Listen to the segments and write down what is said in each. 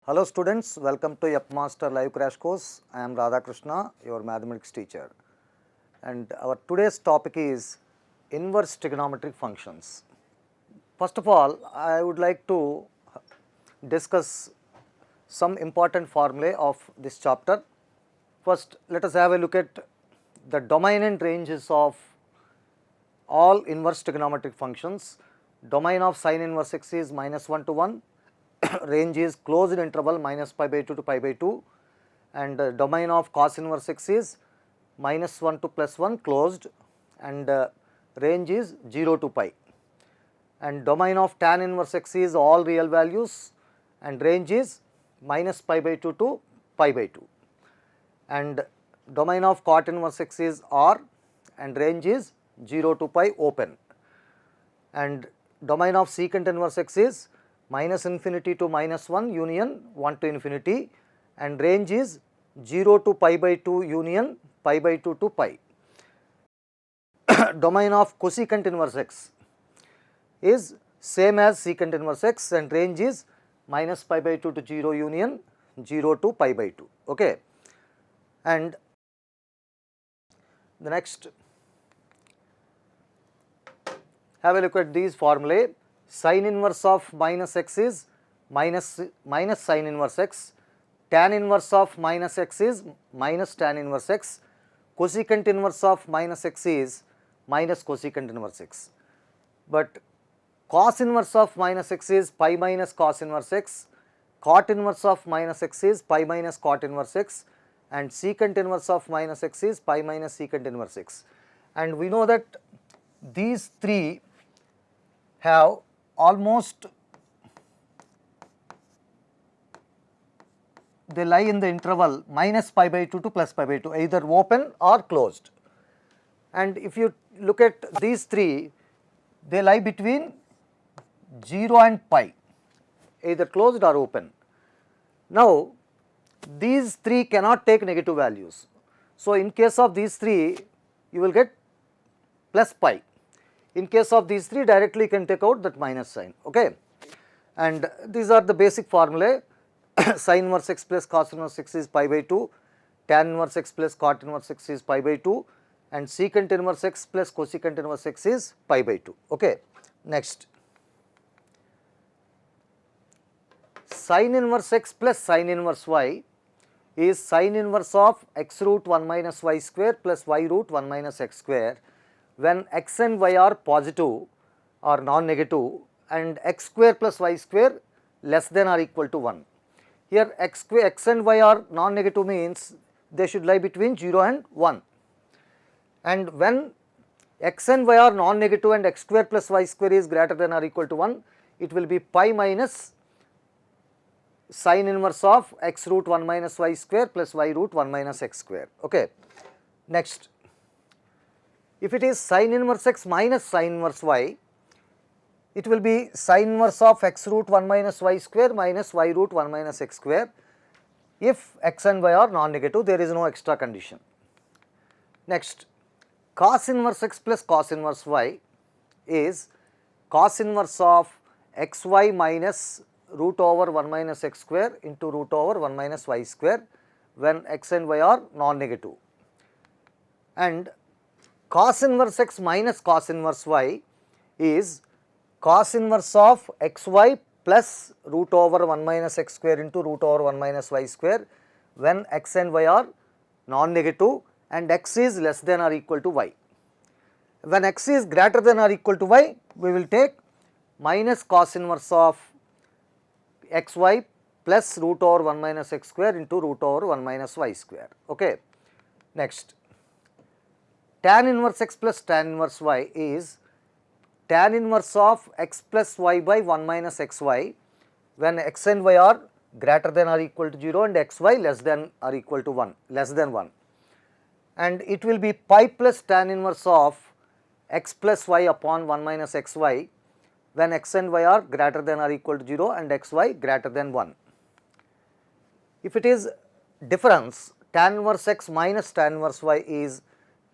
Hello students, welcome to YepMaster live crash course. I am Radhakrishna, your mathematics teacher, and our today's topic is inverse trigonometric functions. First of all, I would like to discuss some important formulae of this chapter. First, let us have a look at the domain and ranges of all inverse trigonometric functions. Domain of sin inverse x is -1 to 1, range is closed interval minus pi by 2 to pi by 2, and domain of cos inverse x is -1 to +1 closed, and range is 0 to pi, and domain of tan inverse x is all real values and range is minus pi by 2 to pi by 2, and domain of cot inverse x is R and range is 0 to pi open, and domain of secant inverse x is minus infinity to -1 union 1 to infinity, and range is 0 to pi by 2 union pi by 2 to pi. Domain of cosecant inverse x is same as secant inverse x and range is minus pi by 2 to 0 union 0 to pi by 2. Okay. And the next, have a look at these formulae. Sin inverse of minus x is minus sin inverse x, tan inverse of minus x is minus tan inverse x, cosecant inverse of minus x is minus cosecant inverse x. But cos inverse of minus x is pi minus cos inverse x, cot inverse of minus x is pi minus cot inverse x, and secant inverse of minus x is pi minus secant inverse x. And we know that these three have almost, they lie in the interval minus pi by 2 to plus pi by 2, either open or closed. And if you look at these three, they lie between 0 and pi, either closed or open. Now, these three cannot take negative values. So, in case of these three, you will get plus pi. In case of these three, directly you can take out that minus sign. Okay. And these are the basic formulae. Sin inverse x plus cos inverse x is pi by 2, tan inverse x plus cot inverse x is pi by 2, and secant inverse x plus cosecant inverse x is pi by 2. Okay. Next, sin inverse x plus sin inverse y is sin inverse of x root 1 minus y square plus y root 1 minus x square when x and y are positive or non-negative and x square plus y square less than or equal to 1. Here x and y are non-negative means they should lie between 0 and 1, and when x and y are non-negative and x square plus y square is greater than or equal to 1, it will be pi minus sin inverse of x root 1 minus y square plus y root 1 minus x square. Okay. Next, if it is sin inverse x minus sin inverse y, it will be sin inverse of x root 1 minus y square minus y root 1 minus x square. If x and y are non-negative, there is no extra condition. Next, cos inverse x plus cos inverse y is cos inverse of xy minus root over 1 minus x square into root over 1 minus y square when x and y are non-negative, and cos inverse x minus cos inverse y is cos inverse of xy plus root over 1 minus x square into root over 1 minus y square when x and y are non-negative and x is less than or equal to y. When x is greater than or equal to y, we will take minus cos inverse of xy plus root over 1 minus x square into root over 1 minus y square. Okay. Next, tan inverse x plus tan inverse y is tan inverse of x plus y by 1 minus xy when x and y are greater than or equal to 0 and xy less than or equal to 1, less than 1, and it will be pi plus tan inverse of x plus y upon 1 minus xy when x and y are greater than or equal to 0 and xy greater than 1. If it is difference, tan inverse x minus tan inverse y is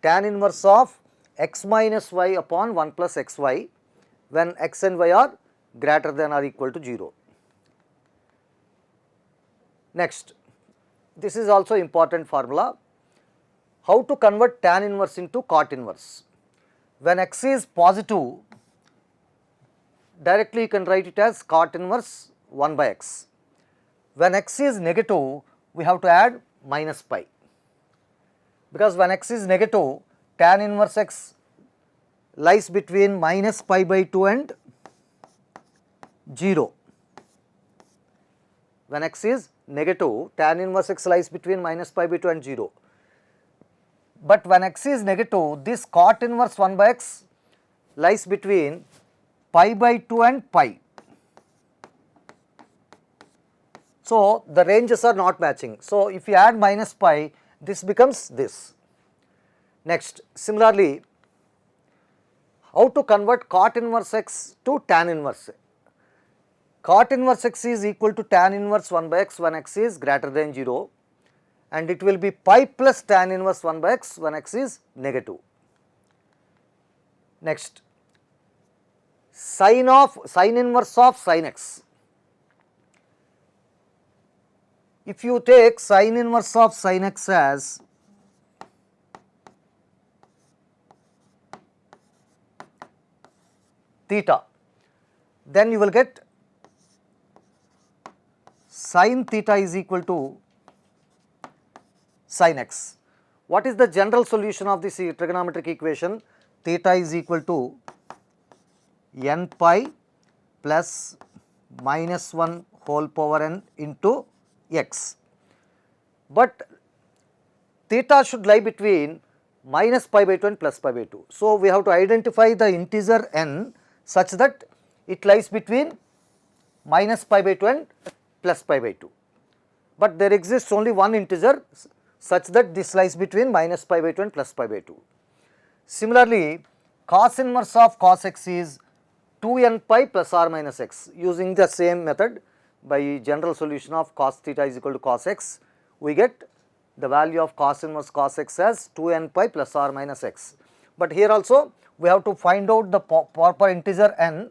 tan inverse of x minus y upon 1 plus xy when x and y are greater than or equal to 0. Next, this is also important formula. How to convert tan inverse into cot inverse? When x is positive, directly you can write it as cot inverse 1 by x. When x is negative, we have to add minus pi, because when x is negative, tan inverse x lies between minus pi by 2 and 0. When x is negative, tan inverse x lies between minus pi by 2 and 0. But when x is negative, this cot inverse 1 by x lies between pi by 2 and pi. So, the ranges are not matching. So, if you add minus pi, this becomes this. Next, similarly, how to convert cot inverse x to tan inverse? Cot inverse x is equal to tan inverse 1 by x when x is greater than 0, and it will be pi plus tan inverse 1 by x when x is negative. Next, sin inverse of sin x. If you take sin inverse of sin x as theta, then you will get sin theta is equal to sin x. What is the general solution of this trigonometric equation? Theta is equal to n pi plus minus 1 whole power n into x. But theta should lie between minus pi by 2 and plus pi by 2. So, we have to identify the integer n such that it lies between minus pi by 2 and plus pi by 2. But there exists only one integer such that this lies between minus pi by 2 and plus pi by 2. Similarly, cos inverse of cos x is 2n pi plus or minus x. Using the same method, by general solution of cos theta is equal to cos x, we get the value of cos inverse cos x as 2n pi plus or minus x. But here also we have to find out the proper integer n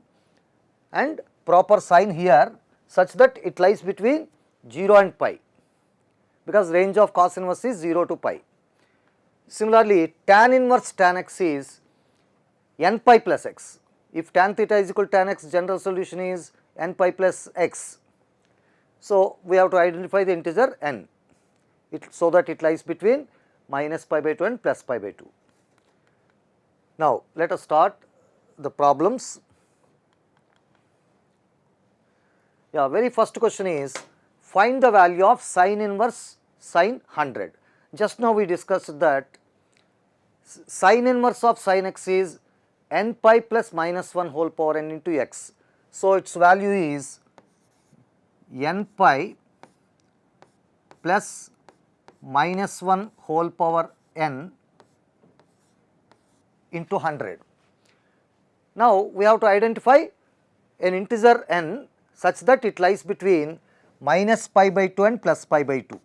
and proper sign here such that it lies between 0 and pi, because range of cos inverse is 0 to pi. Similarly, tan inverse tan x is n pi plus x. If tan theta is equal to tan x, general solution is n pi plus x. So, we have to identify the integer n so that it lies between minus pi by 2 and plus pi by 2. Now, let us start the problems. Yeah, very first question is find the value of sin inverse sin 100. Just now we discussed that sin inverse of sin x is n pi plus minus 1 whole power n into x. So, its value is n pi plus minus 1 whole power n into 100. Now, we have to identify an integer n such that it lies between minus pi by 2 and plus pi by 2.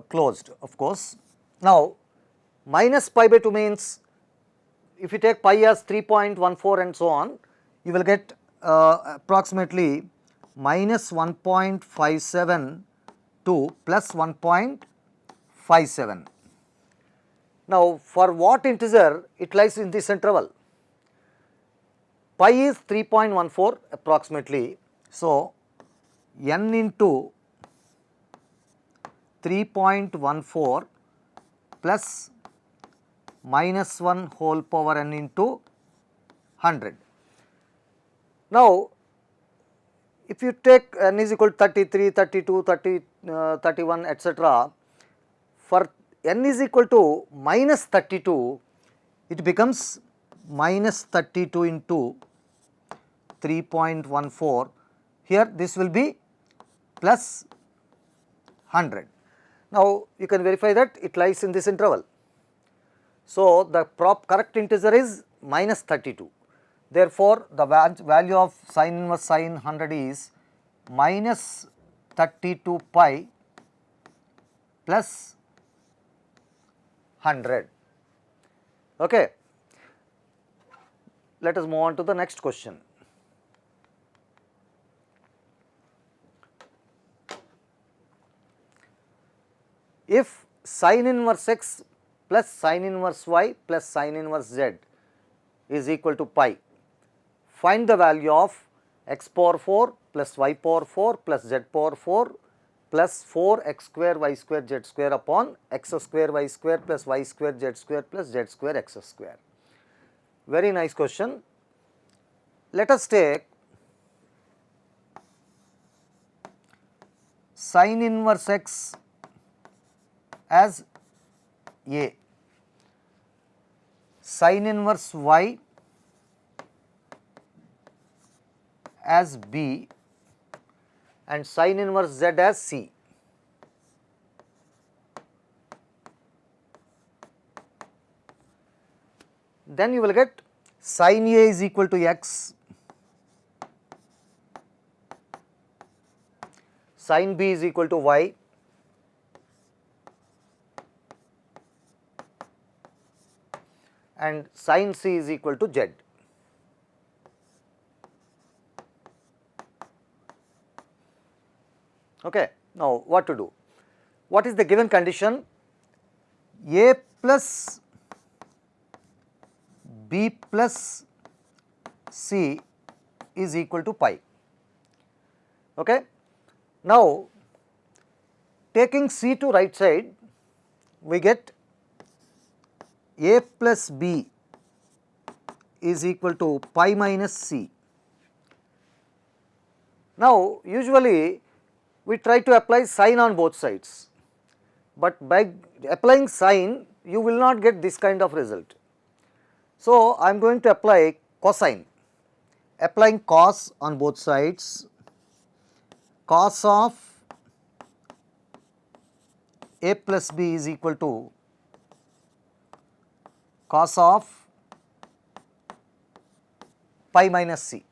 Closed, of course. Now, minus pi by 2 means if you take pi as 3.14 and so on, you will get approximately minus 1.57 to plus 1.57. Now, for what integer it lies in this interval? Pi is 3.14 approximately. So, n into 3.14 plus minus 1 whole power n into 100. Now, if you take n is equal to 33, 32, 30, 31 etc., for n is equal to minus 32, it becomes minus 32 into 3.14. Here this will be plus 100. Now, you can verify that it lies in this interval. So, the correct integer is minus 32. Therefore, the value of sin inverse sin 100 is minus 32 pi plus 100. Okay. Let us move on to the next question. if sin inverse x plus sin inverse y plus sin inverse z is equal to pi, find the value of x power 4 plus y power 4 plus z power 4 plus 4x square y square z square upon x square y square plus y square z square plus z square x square. Very nice question. Let us take sin inverse x as A, sin inverse y as B and sin inverse z as C. Then you will get sin A is equal to x, sin B is equal to y, and sin C is equal to z. Okay. Now, what to do? What is the given condition? A plus B plus C is equal to pi. Okay. Now, taking C to right side, we get A plus B is equal to pi minus C. Now, usually we try to apply sine on both sides, but by applying sine you will not get this kind of result. So, I am going to apply cosine, applying cos on both sides, cos of A plus B is equal to cos of pi minus C.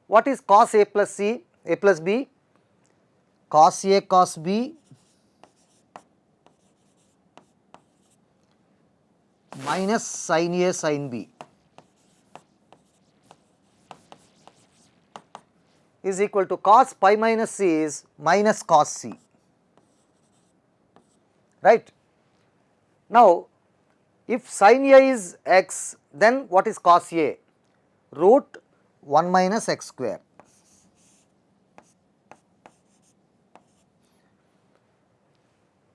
What is cos A plus C, A plus B? Cos A cos B minus sin A sin B is equal to cos pi minus C is minus cos C, right. Now, if sin A is x, then what is cos A? Root 1 minus x square.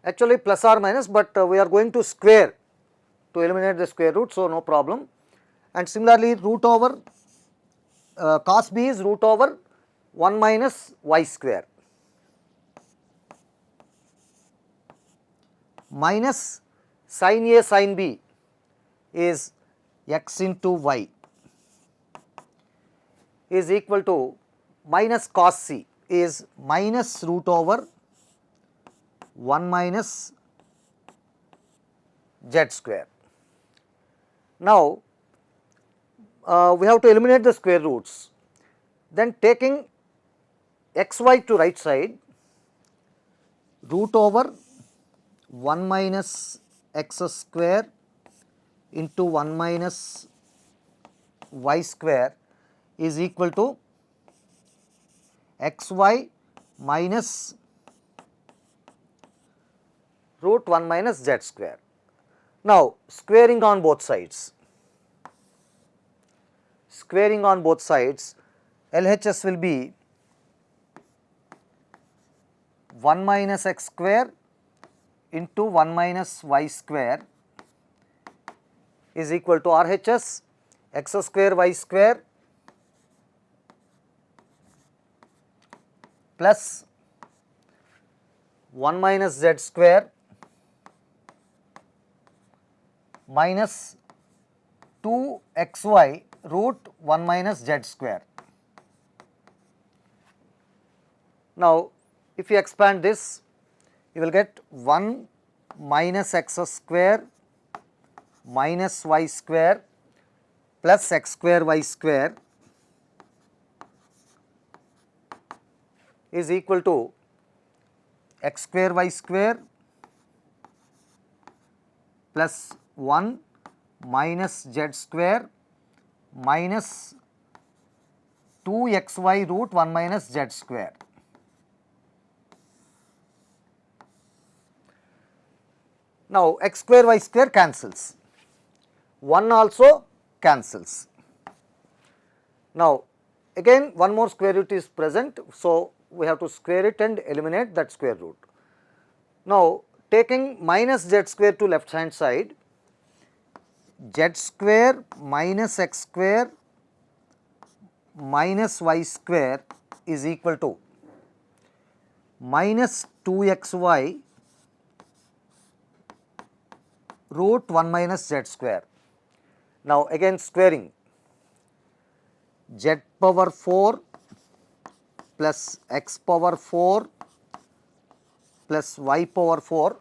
Actually plus or minus, but we are going to square to eliminate the square root, so no problem. And similarly, root over cos B is root over 1 minus y square minus sin A sin B is x into y is equal to minus cos C is minus root over 1 minus z square. Now, we have to eliminate the square roots. Then taking xy to right side, root over 1 minus x square into 1 minus y square is equal to xy minus root 1 minus z square. Now, squaring on both sides. Squaring on both sides, LHS will be 1 minus x square into 1 minus y square is equal to RHS x square y square plus 1 minus z square minus 2xy root 1 minus z square. Now, if you expand this, you will get 1 minus x square minus y square plus x square y square is equal to x square y square plus 1 minus z square minus 2xy root 1 minus z square. Now x square y square cancels, 1 also cancels. Now again one more square root is present, so we have to square it and eliminate that square root. Now taking minus z square to left hand side, z square minus x square minus y square is equal to minus 2xy root 1 minus z square. Now again squaring, z power 4 plus x power 4 plus y power 4.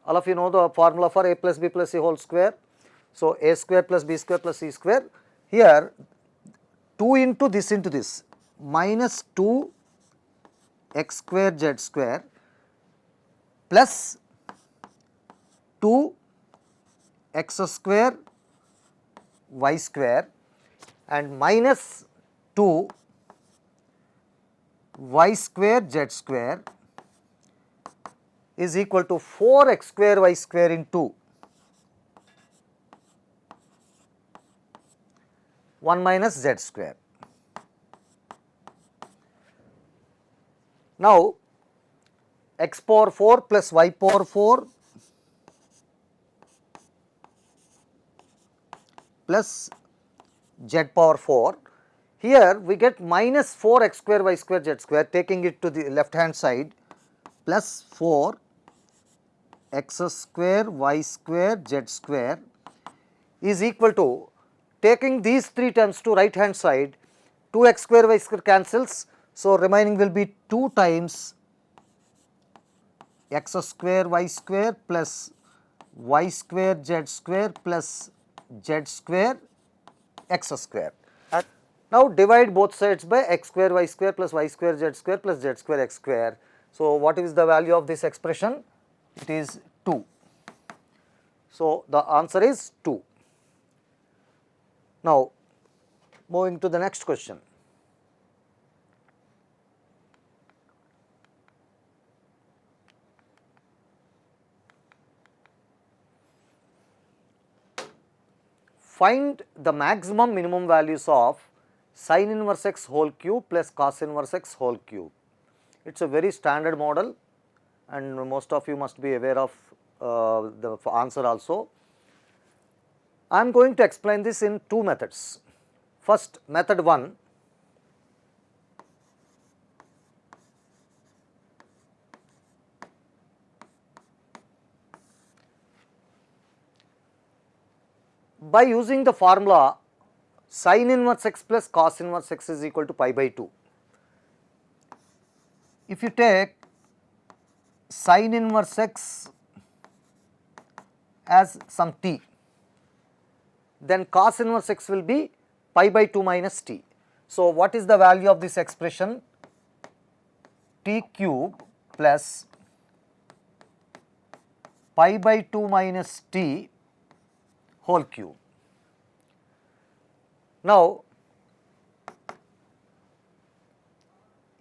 All of you know the formula for a plus b plus c whole square. So a square plus b square plus c square. Here 2 into this minus 2 x square z square plus 2 x square y square and minus 2 y square z square is equal to 4 x square y square into 1 minus z square. Now x power 4 plus y power 4 plus z power 4. Here we get minus 4 x square y square z square, taking it to the left hand side, plus 4 x square y square z square is equal to, taking these 3 terms to right hand side, 2 x square y square cancels. So remaining will be 2 times x square y square plus y square z square plus z square x square. Now divide both sides by x square y square plus y square z square plus z square x square. So what is the value of this expression? It is 2. So the answer is 2. Now moving to the next question. Find the maximum minimum values of sin inverse x whole cube plus cos inverse x whole cube. It is a very standard model and most of you must be aware of the answer also. I am going to explain this in 2 methods. First, method 1. By using the formula sin inverse x plus cos inverse x is equal to pi by 2. If you take sin inverse x as some t, then cos inverse x will be pi by 2 minus t. So what is the value of this expression? T cube plus pi by 2 minus t whole cube. Now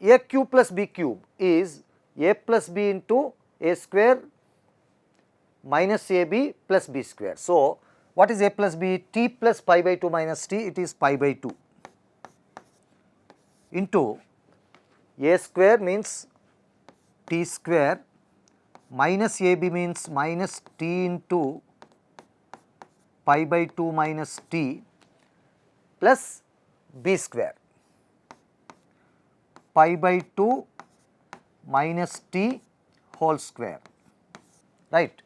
a cube plus b cube is a plus b into a square minus ab plus b square. So what is a plus b? T plus pi by 2 minus t, it is pi by 2 into a square means t square minus ab means minus t into pi by 2 minus t plus b square pi by 2 minus t whole square, right.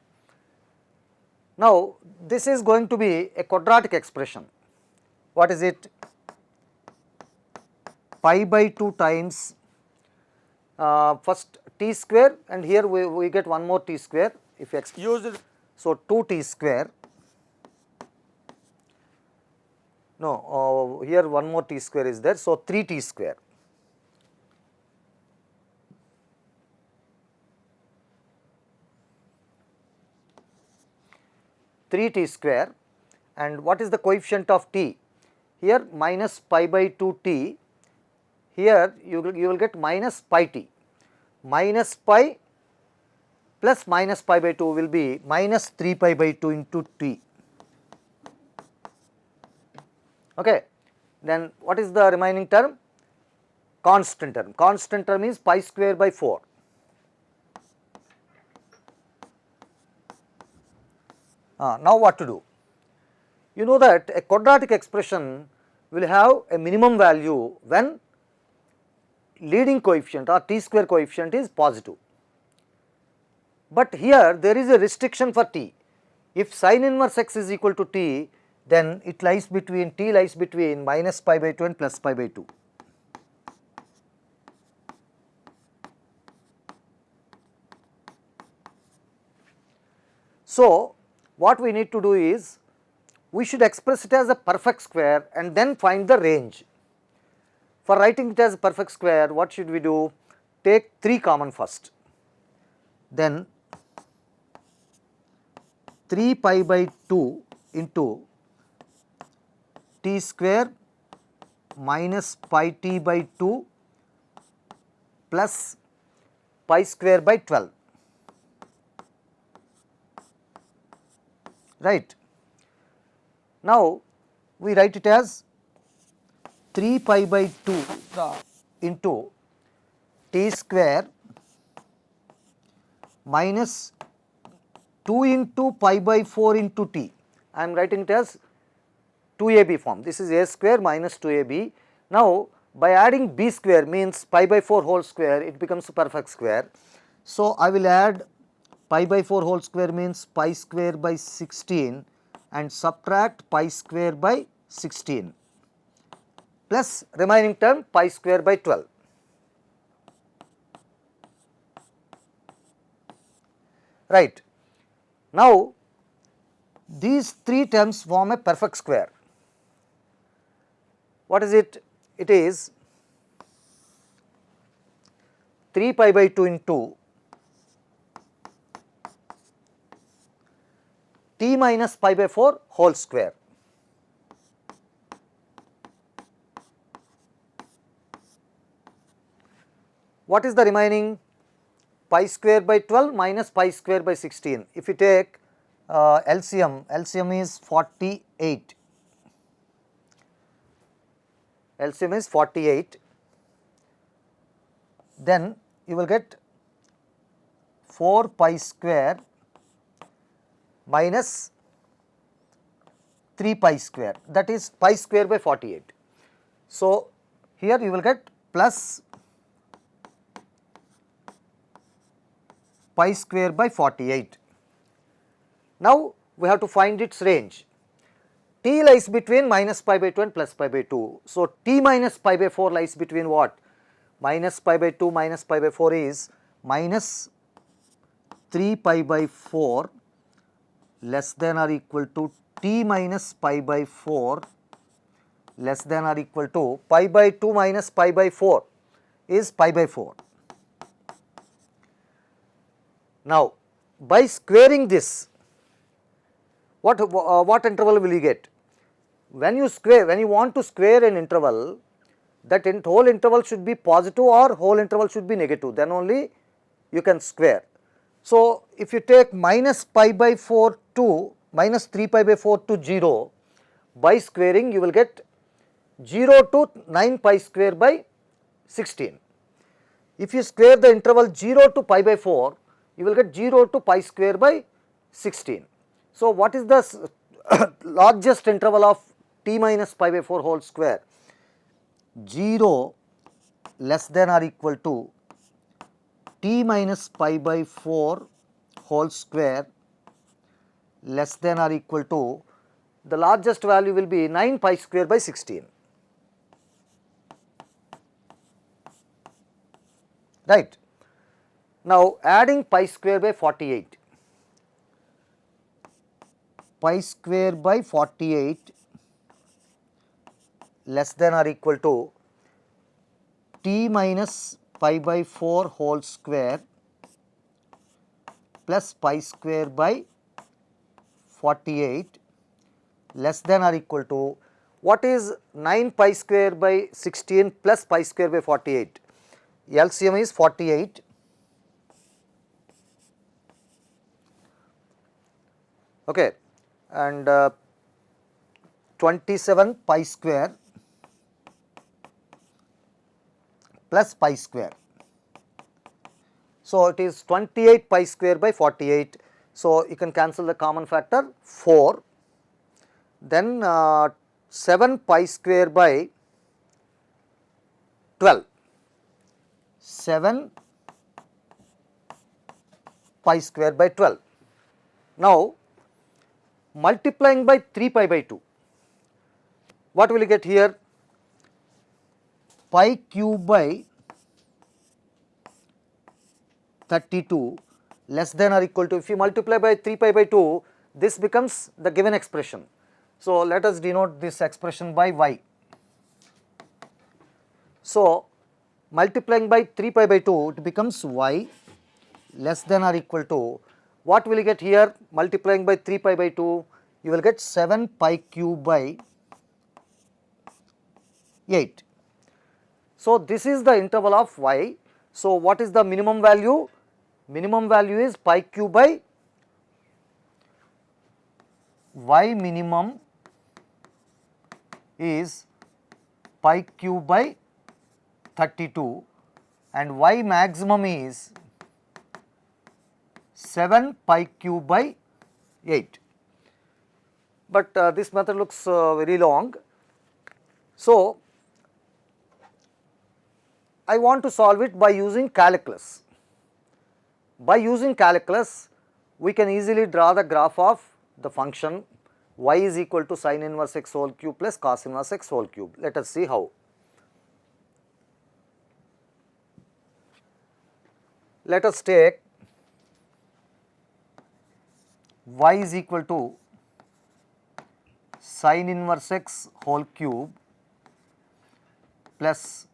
Now this is going to be a quadratic expression. What is it? Pi by 2 times first t square, and here we get one more t square if you use it. So 2t square. No, here one more t square is there, so 3t square. T square, and what is the coefficient of t? Here minus pi by 2 t, here you will get minus pi t, minus pi plus minus pi by 2 will be minus 3 pi by 2 into t. Okay. Then what is the remaining term? Constant term. Constant term is pi square by 4. Now what to do? You know that a quadratic expression will have a minimum value when leading coefficient or t square coefficient is positive. But here there is a restriction for t. If sin inverse x is equal to t, then it lies between, t lies between minus pi by 2 and plus pi by 2. So, what we need to do is, we should express it as a perfect square and then find the range. For writing it as a perfect square, what should we do? Take 3 common first, then 3 pi by 2 into t square minus pi t by 2 plus pi square by 12, right. Now, we write it as 3 pi by 2 into t square minus 2 into pi by 4 into t. I am writing it as 2ab form. This is a square minus 2ab. Now, by adding b square means pi by 4 whole square, it becomes a perfect square. So, I will add pi by 4 whole square means pi square by 16 and subtract pi square by 16 plus remaining term pi square by 12. Right. Now, these 3 terms form a perfect square. What is it? It is 3 pi by 2 into t minus pi by 4 whole square. What is the remaining? Pi square by 12 minus pi square by 16. If you take LCM, LCM is 48. LCM is 48. Then you will get 4 pi square minus 3 pi square, that is pi square by 48. So, here you will get plus pi square by 48. Now, we have to find its range. T lies between minus pi by 2 and plus pi by 2. So, t minus pi by 4 lies between what? Minus pi by 2 minus pi by 4 is minus 3 pi by 4 less than or equal to t minus pi by 4 less than or equal to pi by 2 minus pi by 4 is pi by 4. Now, by squaring this, what interval will you get? When you want to square an interval, that whole interval should be positive or whole interval should be negative, then only you can square. So, if you take minus pi by 4 to minus 3 pi by 4 to 0, by squaring you will get 0 to 9 pi square by 16. If you square the interval 0 to pi by 4, you will get 0 to pi square by 16. So, what is the largest interval of t minus pi by 4 whole square? 0 less than or equal to t minus pi by 4 whole square less than or equal to, the largest value will be 9 pi square by 16. Right. Now, adding pi square by 48, pi square by 48 less than or equal to t minus pi by 4 whole square plus pi square by 48 less than or equal to, what is 9 pi square by 16 plus pi square by 48? LCM is 48. okay, and 27 pi square plus pi square. So, it is 28 pi square by 48. So, you can cancel the common factor 4, then 7 pi square by 12, 7 pi square by 12. Now, multiplying by 3 pi by 2, what will you get here? Pi cube by 32 less than or equal to, if you multiply by 3 pi by 2, this becomes the given expression. So, let us denote this expression by y. So, multiplying by 3 pi by 2, it becomes y less than or equal to, what will you get here? Multiplying by 3 pi by 2, you will get 7 pi cube by 8. So, this is the interval of y. So, what is the minimum value? Minimum value is pi cube by y minimum is pi cube by 32 and y maximum is 7 pi cube by 8. But this method looks very long. So, I want to solve it by using calculus. By using calculus, we can easily draw the graph of the function y is equal to sin inverse x whole cube plus cos inverse x whole cube. Let us see how. Let us take y is equal to sin inverse x whole cube plus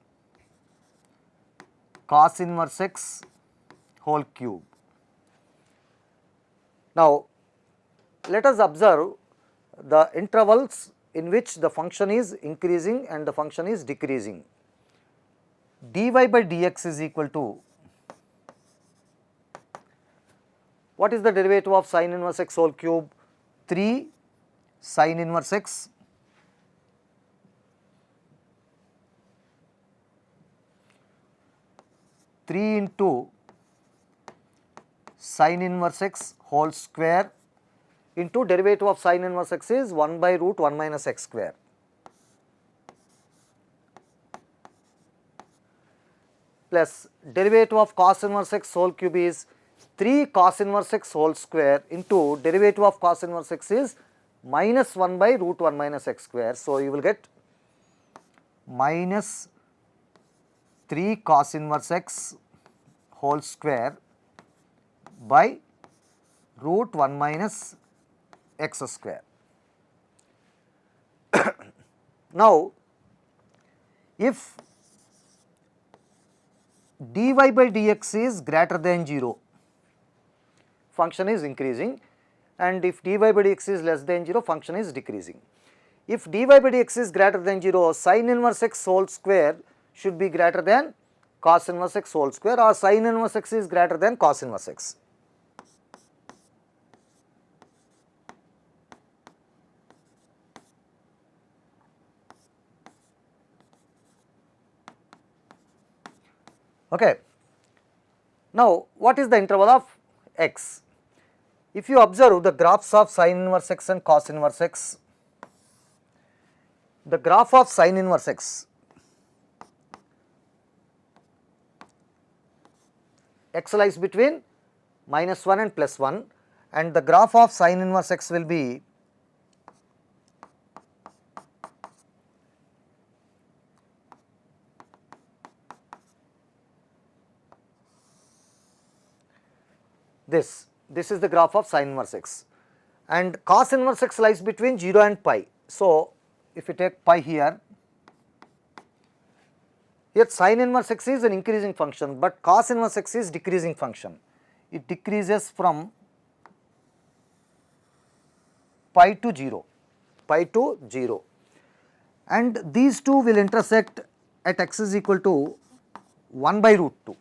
cos inverse x whole cube. Now, let us observe the intervals in which the function is increasing and the function is decreasing. Dy by dx is equal to, what is the derivative of sin inverse x whole cube? 3 sin inverse x into sin inverse x whole square into derivative of sin inverse x is 1 by root 1 minus x square plus derivative of cos inverse x whole cube is 3 cos inverse x whole square into derivative of cos inverse x is minus 1 by root 1 minus x square. So, you will get minus 3 cos inverse x whole square by root 1 minus x square. Now, if dy by dx is greater than 0, function is increasing, and if dy by dx is less than 0, function is decreasing. If dy by dx is greater than 0, sin inverse x whole square should be greater than cos inverse x whole square, or sin inverse x is greater than cos inverse x. Okay. Now, what is the interval of x? If you observe the graphs of sin inverse x and cos inverse x, the graph of sin inverse x, x lies between minus 1 and plus 1, and the graph of sin inverse x will be this. This is the graph of sin inverse x, and cos inverse x lies between 0 and pi. So, if you take pi here sin inverse x is an increasing function, but cos inverse x is decreasing function. It decreases from pi to 0, and these two will intersect at x is equal to 1 by root 2.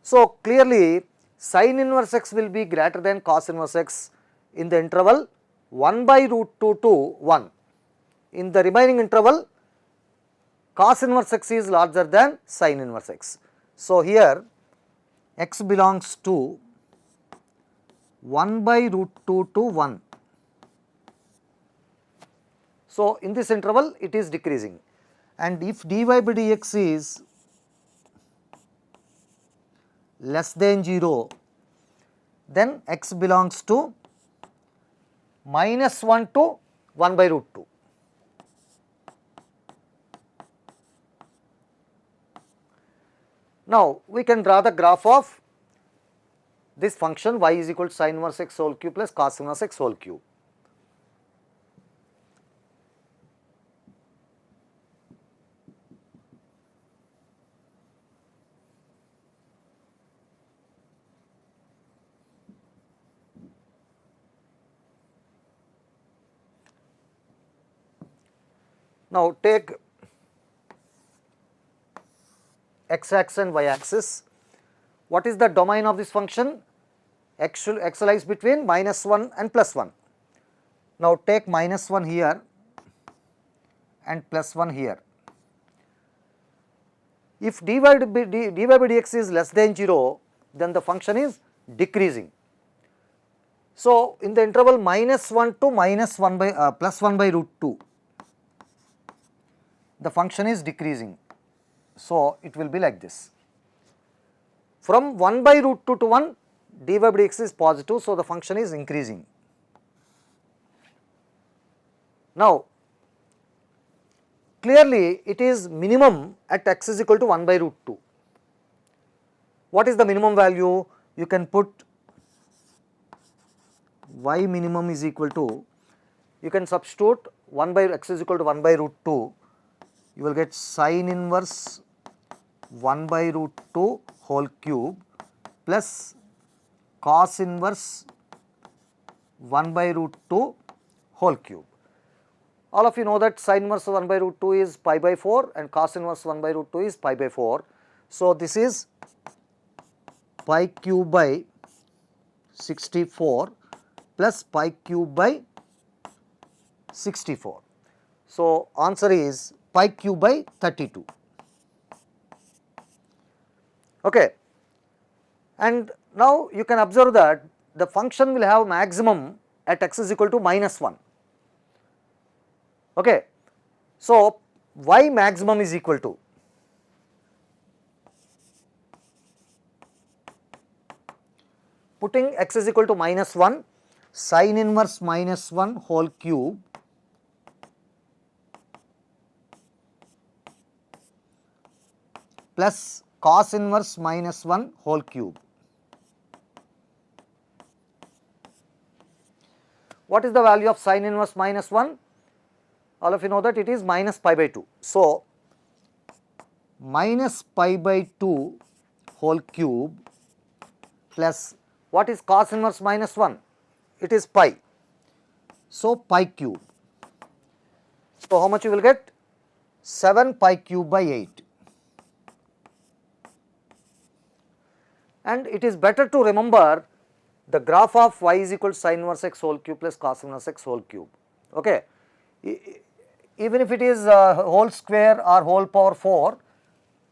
So, clearly sin inverse x will be greater than cos inverse x in the interval 1 by root 2 to 1. In the remaining interval, cos inverse x is larger than sin inverse x. So, here x belongs to 1 by root 2 to 1. So, in this interval it is decreasing, and if dy by dx is less than 0, then x belongs to minus 1 to 1 by root 2. Now, we can draw the graph of this function y is equal to sin inverse x whole cube plus cos inverse x whole cube. Now, take x axis and y axis. What is the domain of this function? X lies between minus 1 and plus 1. Now, take minus 1 here and plus 1 here. If dy by dx is less than 0, then the function is decreasing. So, in the interval minus 1 to minus 1 by plus 1 by root 2, the function is decreasing. So, it will be like this. From 1 by root 2 to 1, dy by dx is positive, so the function is increasing. Now, clearly it is minimum at x is equal to 1 by root 2. What is the minimum value? You can put y minimum is equal to, you can substitute 1 by x is equal to 1 by root 2, you will get sin inverse 1 by root 2 whole cube plus cos inverse 1 by root 2 whole cube. All of you know that sin inverse 1 by root 2 is pi by 4 and cos inverse 1 by root 2 is pi by 4. So, this is pi cube by 64 plus pi cube by 64. So, answer is pi cube by 32. Okay. And now you can observe that the function will have maximum at x is equal to minus 1. Okay. So, y maximum is equal to putting x is equal to minus 1, sin inverse minus 1 whole cube plus cos inverse minus 1 whole cube. What is the value of sin inverse minus 1? All of you know that it is minus pi by 2. So, minus pi by 2 whole cube plus what is cos inverse minus 1? It is pi. So, pi cube. So, how much you will get? 7 pi cube by 8. And it is better to remember the graph of y is equal to sin inverse x whole cube plus cos inverse x whole cube. Okay. Even if it is whole square or whole power 4,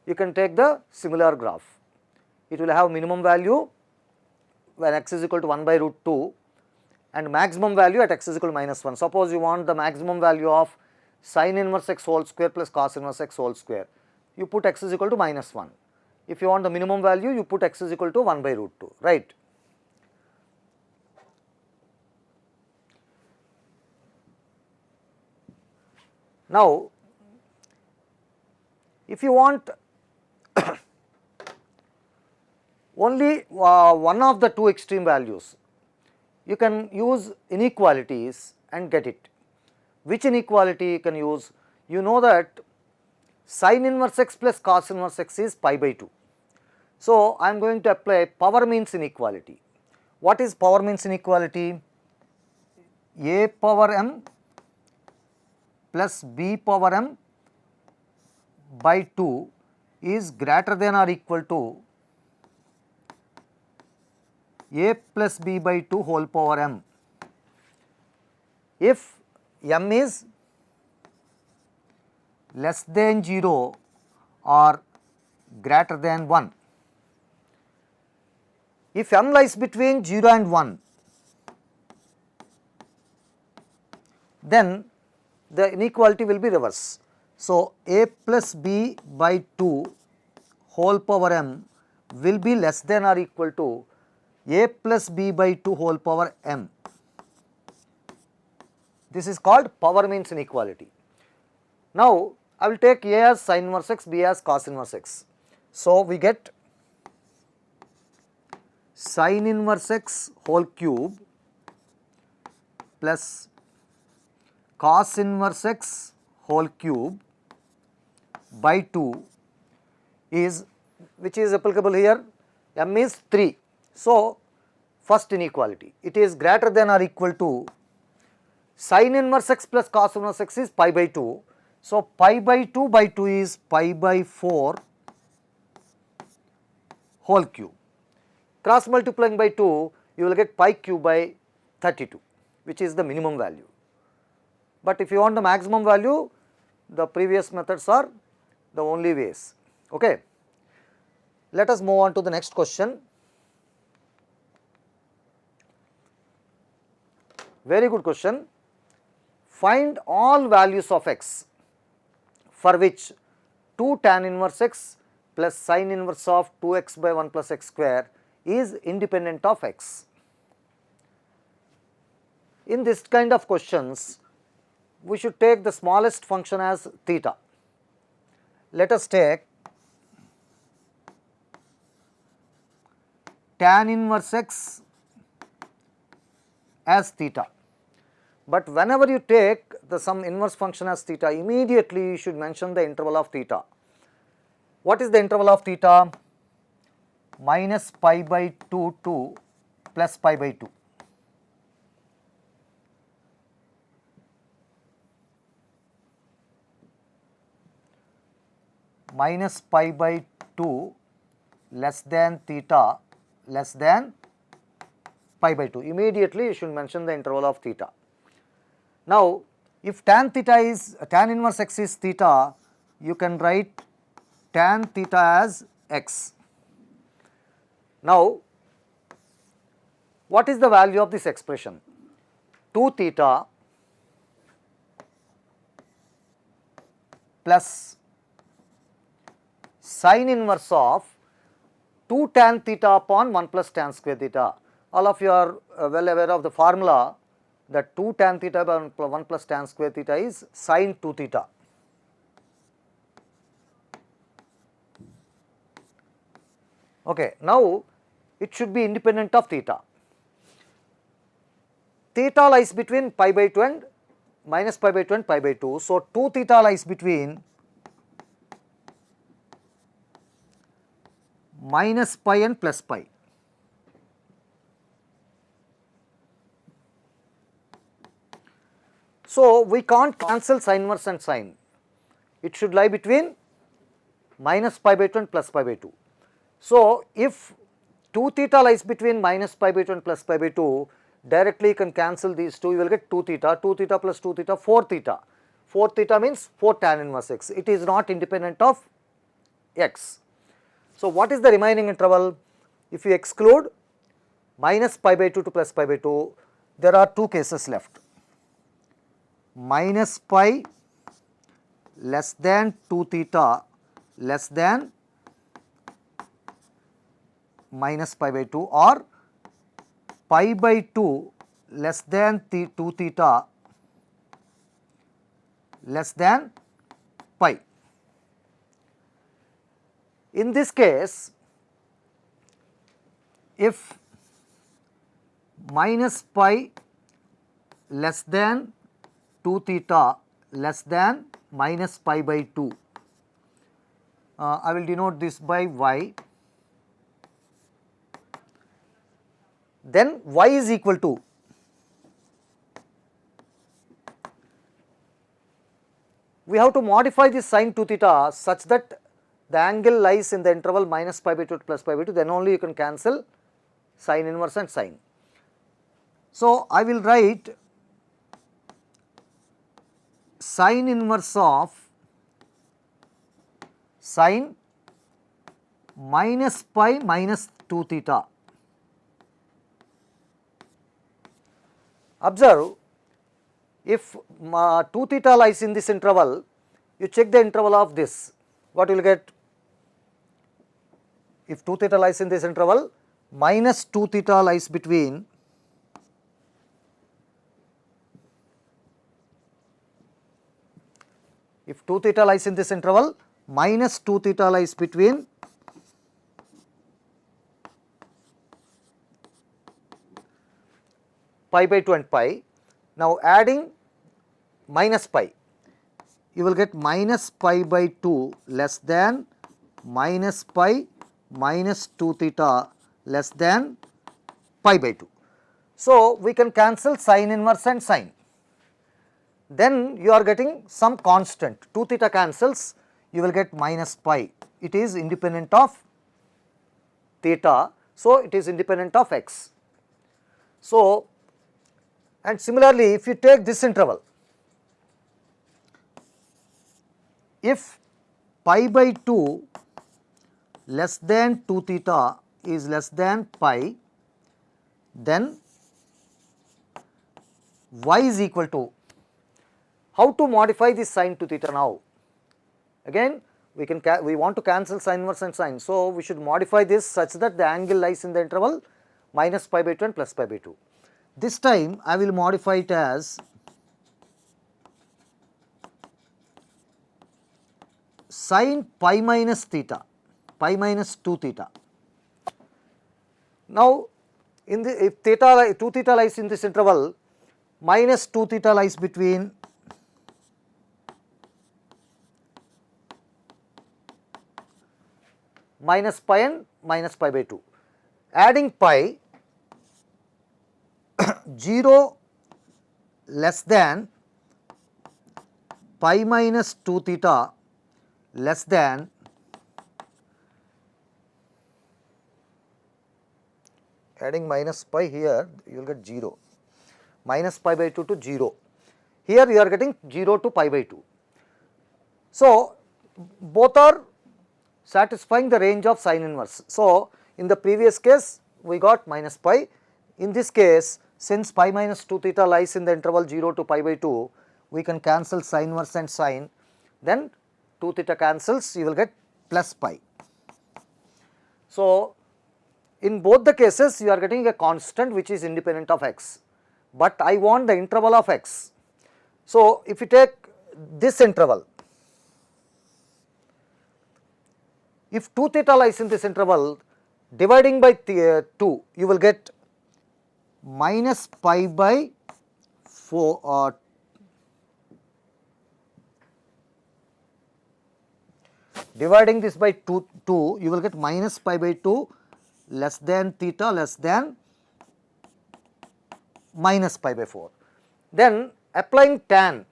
you can take the similar graph. It will have minimum value when x is equal to 1 by root 2 and maximum value at x is equal to minus 1. Suppose you want the maximum value of sin inverse x whole square plus cos inverse x whole square, you put x is equal to minus 1. If you want the minimum value, you put x is equal to 1 by root 2, right. Now, if you want only one of the two extreme values, you can use inequalities and get it. Which inequality you can use? You know that sin inverse x plus cos inverse x is pi by 2. So, I am going to apply power means inequality. What is power means inequality? A power m plus b power m by 2 is greater than or equal to a plus b by 2 whole power m. If m is less than 0 or greater than 1, if m lies between 0 and 1, then the inequality will be reverse. So, a plus b by 2 whole power m will be less than or equal to a plus b by 2 whole power m. This is called power means inequality. Now, I will take a as sin inverse x, b as cos inverse x. So, we get sin inverse x whole cube plus cos inverse x whole cube by 2 is, which is applicable here, m is 3. So, first inequality, it is greater than or equal to sin inverse x plus cos inverse x is pi by 2. So, pi by 2 by 2 is pi by 4 whole cube. Cross multiplying by 2, you will get pi cube by 32, which is the minimum value. But if you want the maximum value, the previous methods are the only ways. Okay. Let us move on to the next question. Very good question. Find all values of x for which 2 tan inverse x plus sin inverse of 2x by 1 plus x square is independent of x. In this kind of questions, we should take the smallest function as theta. Let us take tan inverse x as theta. But whenever you take the some inverse function as theta, immediately you should mention the interval of theta. What is the interval of theta? Minus pi by 2 to plus pi by 2. Minus pi by 2 less than theta less than pi by 2. Immediately you should mention the interval of theta. Now, if tan inverse x is theta, you can write tan theta as x. Now, what is the value of this expression? 2 theta plus sin inverse of 2 tan theta upon 1 plus tan square theta. All of you are well aware of the formula that 2 tan theta by 1 plus tan square theta is sin 2 theta. Okay, now it should be independent of theta. Theta lies between pi by 2 and minus pi by 2 and pi by 2. So, 2 theta lies between minus pi and plus pi. So, we can't cancel sin inverse and sin. It should lie between minus pi by 2 and plus pi by 2. So, if 2 theta lies between minus pi by 2 and plus pi by 2, directly you can cancel these two, you will get 2 theta plus 2 theta, 4 theta. 4 theta means 4 tan inverse x. It is not independent of x. So, what is the remaining interval? If you exclude minus pi by 2 to plus pi by 2, there are two cases left. Minus pi less than 2 theta less than minus pi by 2, or pi by 2 less than 2 theta less than pi. In this case, if minus pi less than 2 theta less than minus pi by 2, I will denote this by y, then y is equal to we have to modify this sin 2 theta such that the angle lies in the interval minus pi by 2 to plus pi by 2, then only you can cancel sine inverse and sine. So, I will write sine inverse of sine minus pi minus 2 theta. Observe, if 2 theta lies in this interval, you check the interval of this, what you will get? If 2 theta lies in this interval, minus 2 theta lies between if 2 theta lies in this interval, minus 2 theta lies between pi by 2 and pi. Now, adding minus pi, you will get minus pi by 2 less than minus pi minus 2 theta less than pi by 2. So, we can cancel sine inverse and sine. Then you are getting some constant, 2 theta cancels, you will get minus pi. It is independent of theta, so it is independent of x. So, and similarly, if you take this interval, if pi by 2 less than 2 theta is less than pi, then y is equal to, how to modify this sine 2 theta now? Again, we want to cancel sine inverse and sine. So, we should modify this such that the angle lies in the interval minus pi by 2 and plus pi by 2. This time I will modify it as sine pi minus theta, pi minus 2 theta. Now, in the if theta 2 theta lies in this interval, minus 2 theta lies between minus pi and minus pi by 2. Adding pi, 0 less than pi minus 2 theta less than adding minus pi here, you will get 0, minus pi by 2 to 0. Here you are getting 0 to pi by 2. So, both are satisfying the range of sine inverse. So, in the previous case we got minus pi. In this case, since pi minus 2 theta lies in the interval 0 to pi by 2, we can cancel sine inverse and sine, then 2 theta cancels, you will get plus pi. So, in both the cases you are getting a constant which is independent of x, but I want the interval of x. So, if you take this interval, if 2 theta lies in this interval, dividing by 2, you will get minus pi by 4 dividing this by 2, you will get minus pi by 2 less than theta less than minus pi by 4. Then applying tan,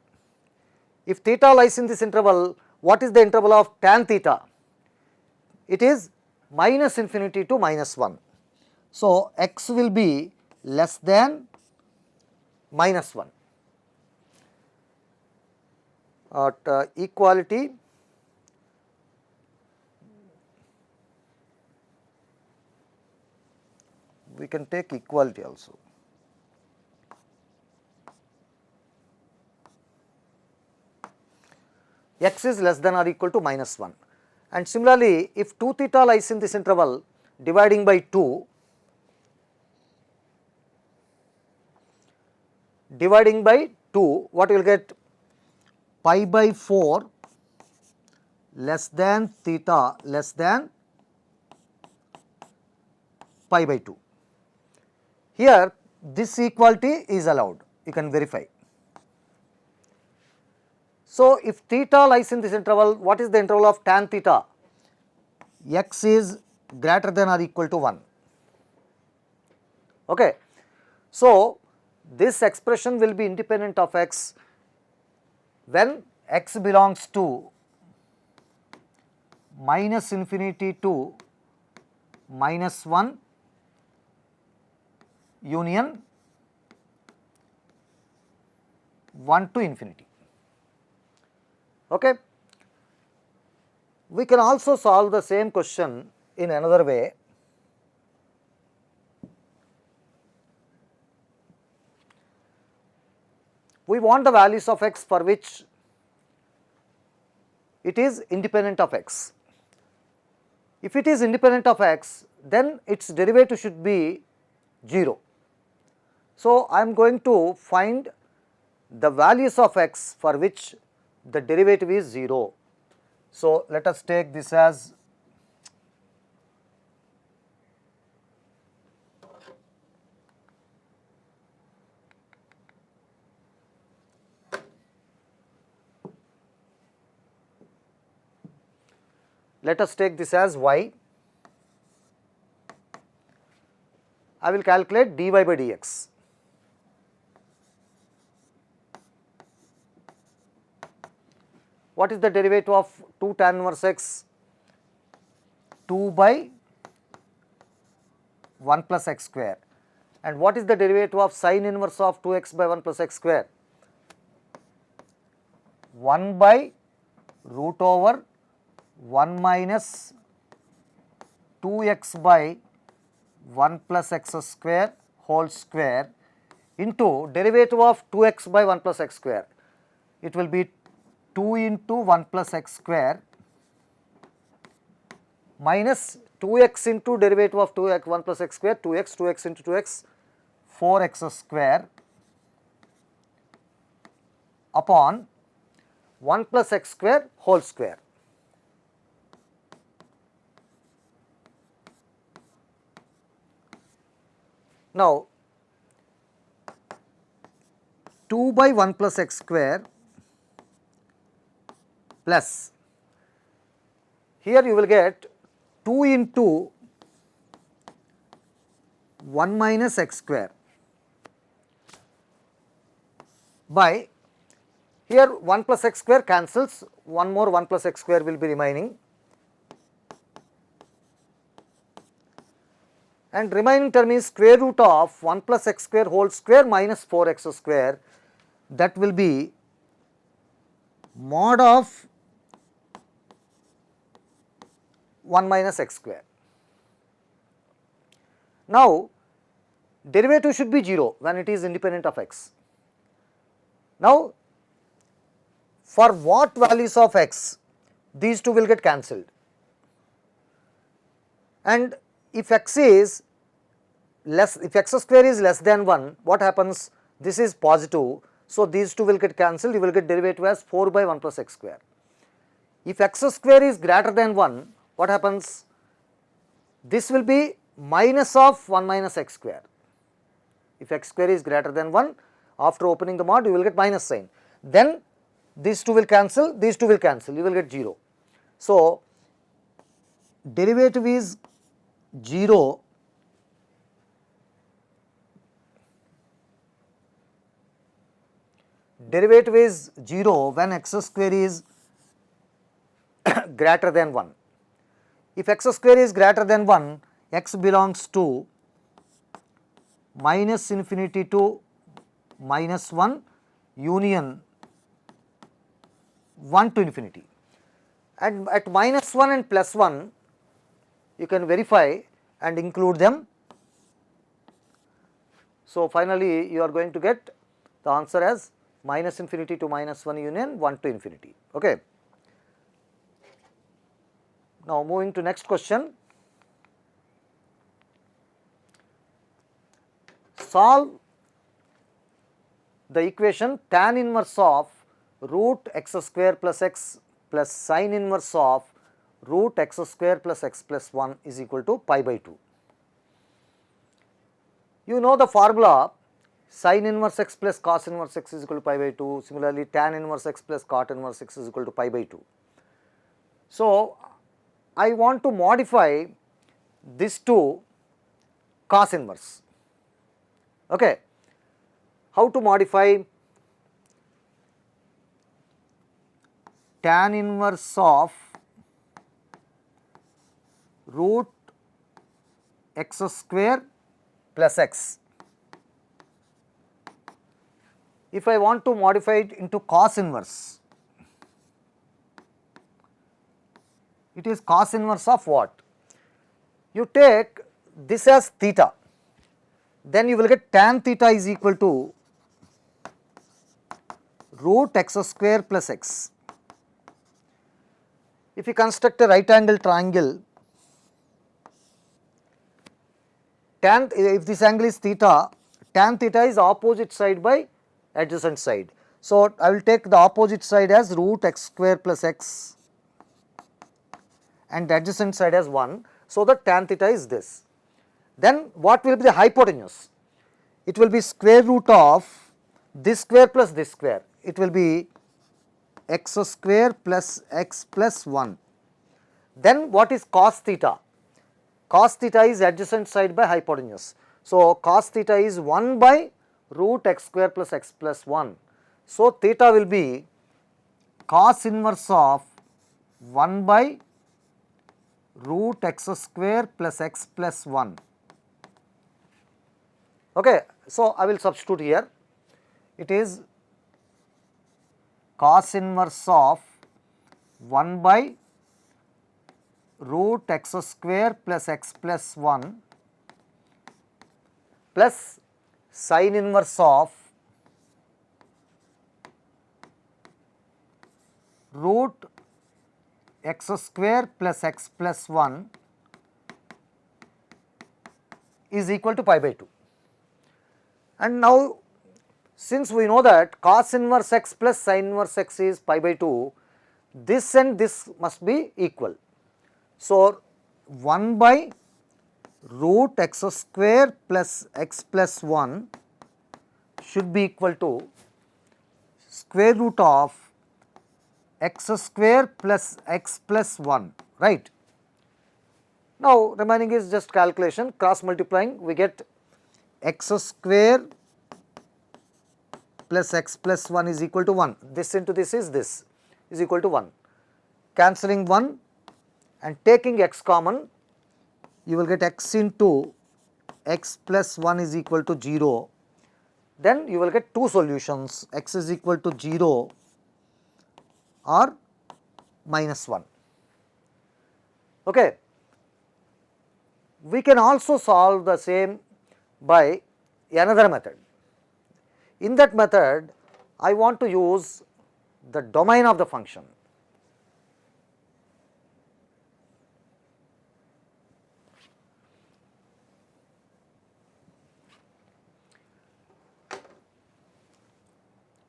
if theta lies in this interval, what is the interval of tan theta? It is minus infinity to minus 1. So, x will be less than minus 1. At equality, we can take equality also. X is less than or equal to minus 1. And similarly, if 2 theta lies in this interval, dividing by 2, dividing by 2, what you will get? Pi by 4 less than theta less than pi by 2. Here this equality is allowed, you can verify. So, if theta lies in this interval, what is the interval of tan theta? X is greater than or equal to 1. Okay. So, this expression will be independent of x when x belongs to minus infinity to minus 1 union 1 to infinity. Okay. We can also solve the same question in another way. We want the values of x for which it is independent of x. If it is independent of x, then its derivative should be 0. So, I am going to find the values of x for which the derivative is 0. So, let us take this as y. I will calculate dy by dx. What is the derivative of 2 tan inverse x? 2 by 1 plus x square. And what is the derivative of sin inverse of 2x by 1 plus x square? 1 by root over 1 minus 2x by 1 plus x square whole square into derivative of 2x by 1 plus x square. It will be 2 into 1 plus x square minus 2x into derivative of 2x 1 plus x square, 2x into 2x, 4x square upon 1 plus x square whole square. Now, 2 by 1 plus x square plus, here you will get 2 into 1 minus x square by, here 1 plus x square cancels, one more 1 plus x square will be remaining, and remaining term is square root of 1 plus x square whole square minus 4x square, that will be mod of 1 minus x square. Now, derivative should be 0 when it is independent of x. Now, for what values of x, these two will get cancelled, and if x is less, if x square is less than 1, what happens? This is positive, so these two will get cancelled, you will get derivative as 4 by 1 plus x square. If x square is greater than 1, what happens? This will be minus of 1 minus x square. If x square is greater than 1, after opening the mod you will get minus sign. Then these two will cancel, these two will cancel, you will get 0. So, derivative is 0 when x square is greater than 1. If x square is greater than 1, x belongs to minus infinity to minus 1 union 1 to infinity, and at minus 1 and plus 1 you can verify and include them. So, finally, you are going to get the answer as minus infinity to minus 1 union 1 to infinity. Okay. Now, moving to next question. Solve the equation tan inverse of root x square plus x plus sin inverse of root x square plus x plus 1 is equal to pi by 2. You know the formula, sin inverse x plus cos inverse x is equal to pi by 2, similarly tan inverse x plus cot inverse x is equal to pi by 2. So, I want to modify this to cos inverse. Okay. How to modify? Tan inverse of root x square plus x if I want to modify it into cos inverse, it is cos inverse of what? You take this as theta, then you will get tan theta is equal to root x square plus x. If you construct a right angle triangle, if this angle is theta, tan theta is opposite side by adjacent side. So, I will take the opposite side as root x square plus x and the adjacent side as 1. So, the tan theta is this. Then what will be the hypotenuse? It will be square root of this square plus this square. It will be x square plus x plus 1. Then what is cos theta? Cos theta is adjacent side by hypotenuse. So, cos theta is 1 by root x square plus x plus 1. So, theta will be cos inverse of 1 by root x square plus x plus 1. Okay. So, I will substitute here. It is cos inverse of 1 by root x square plus x plus 1 plus sin inverse of root x square plus x plus 1 is equal to pi by 2. And now, since we know that cos inverse x plus sin inverse x is pi by 2, this and this must be equal. So, 1 by root x square plus x plus 1 should be equal to square root of x square plus x plus 1, right. Now, remaining is just calculation, cross multiplying, we get x square plus x plus 1 is equal to 1, this into this is equal to 1, cancelling 1 and taking x common, you will get x into x plus 1 is equal to 0, then you will get two solutions, x is equal to 0 or minus 1. Okay. We can also solve the same by another method. In that method, I want to use the domain of the function.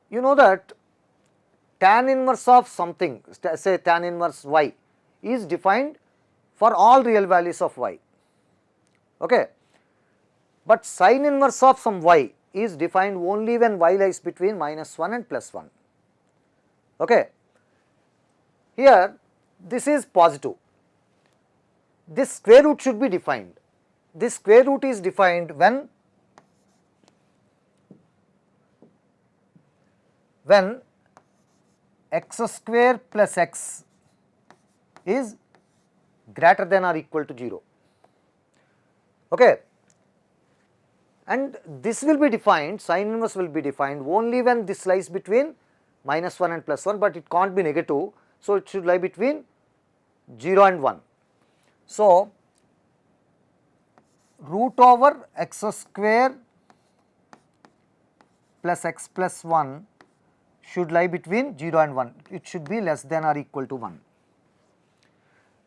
You know that tan inverse of something, say tan inverse y, is defined for all real values of y. Okay. But sin inverse of some y is defined only when y lies between minus 1 and plus 1. Okay. Here this is positive, this square root should be defined. This square root is defined when x square plus x is greater than or equal to 0. Okay. And this will be defined, sin inverse will be defined only when this lies between minus 1 and plus 1, but it can't be negative. So, it should lie between 0 and 1. So, root over x square plus x plus 1 should lie between 0 and 1, it should be less than or equal to 1.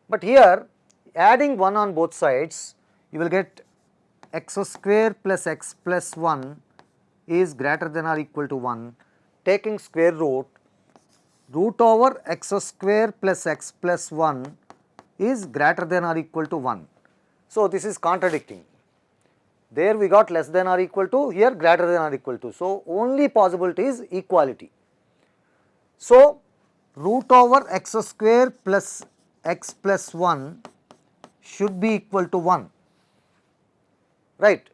But here adding 1 on both sides, you will get x square plus x plus 1 is greater than or equal to 1, taking square root, root over x square plus x plus 1 is greater than or equal to 1. So, this is contradicting. There we got less than or equal to, here greater than or equal to. So, only possibility is equality. So, root over x square plus x plus 1 should be equal to 1, right.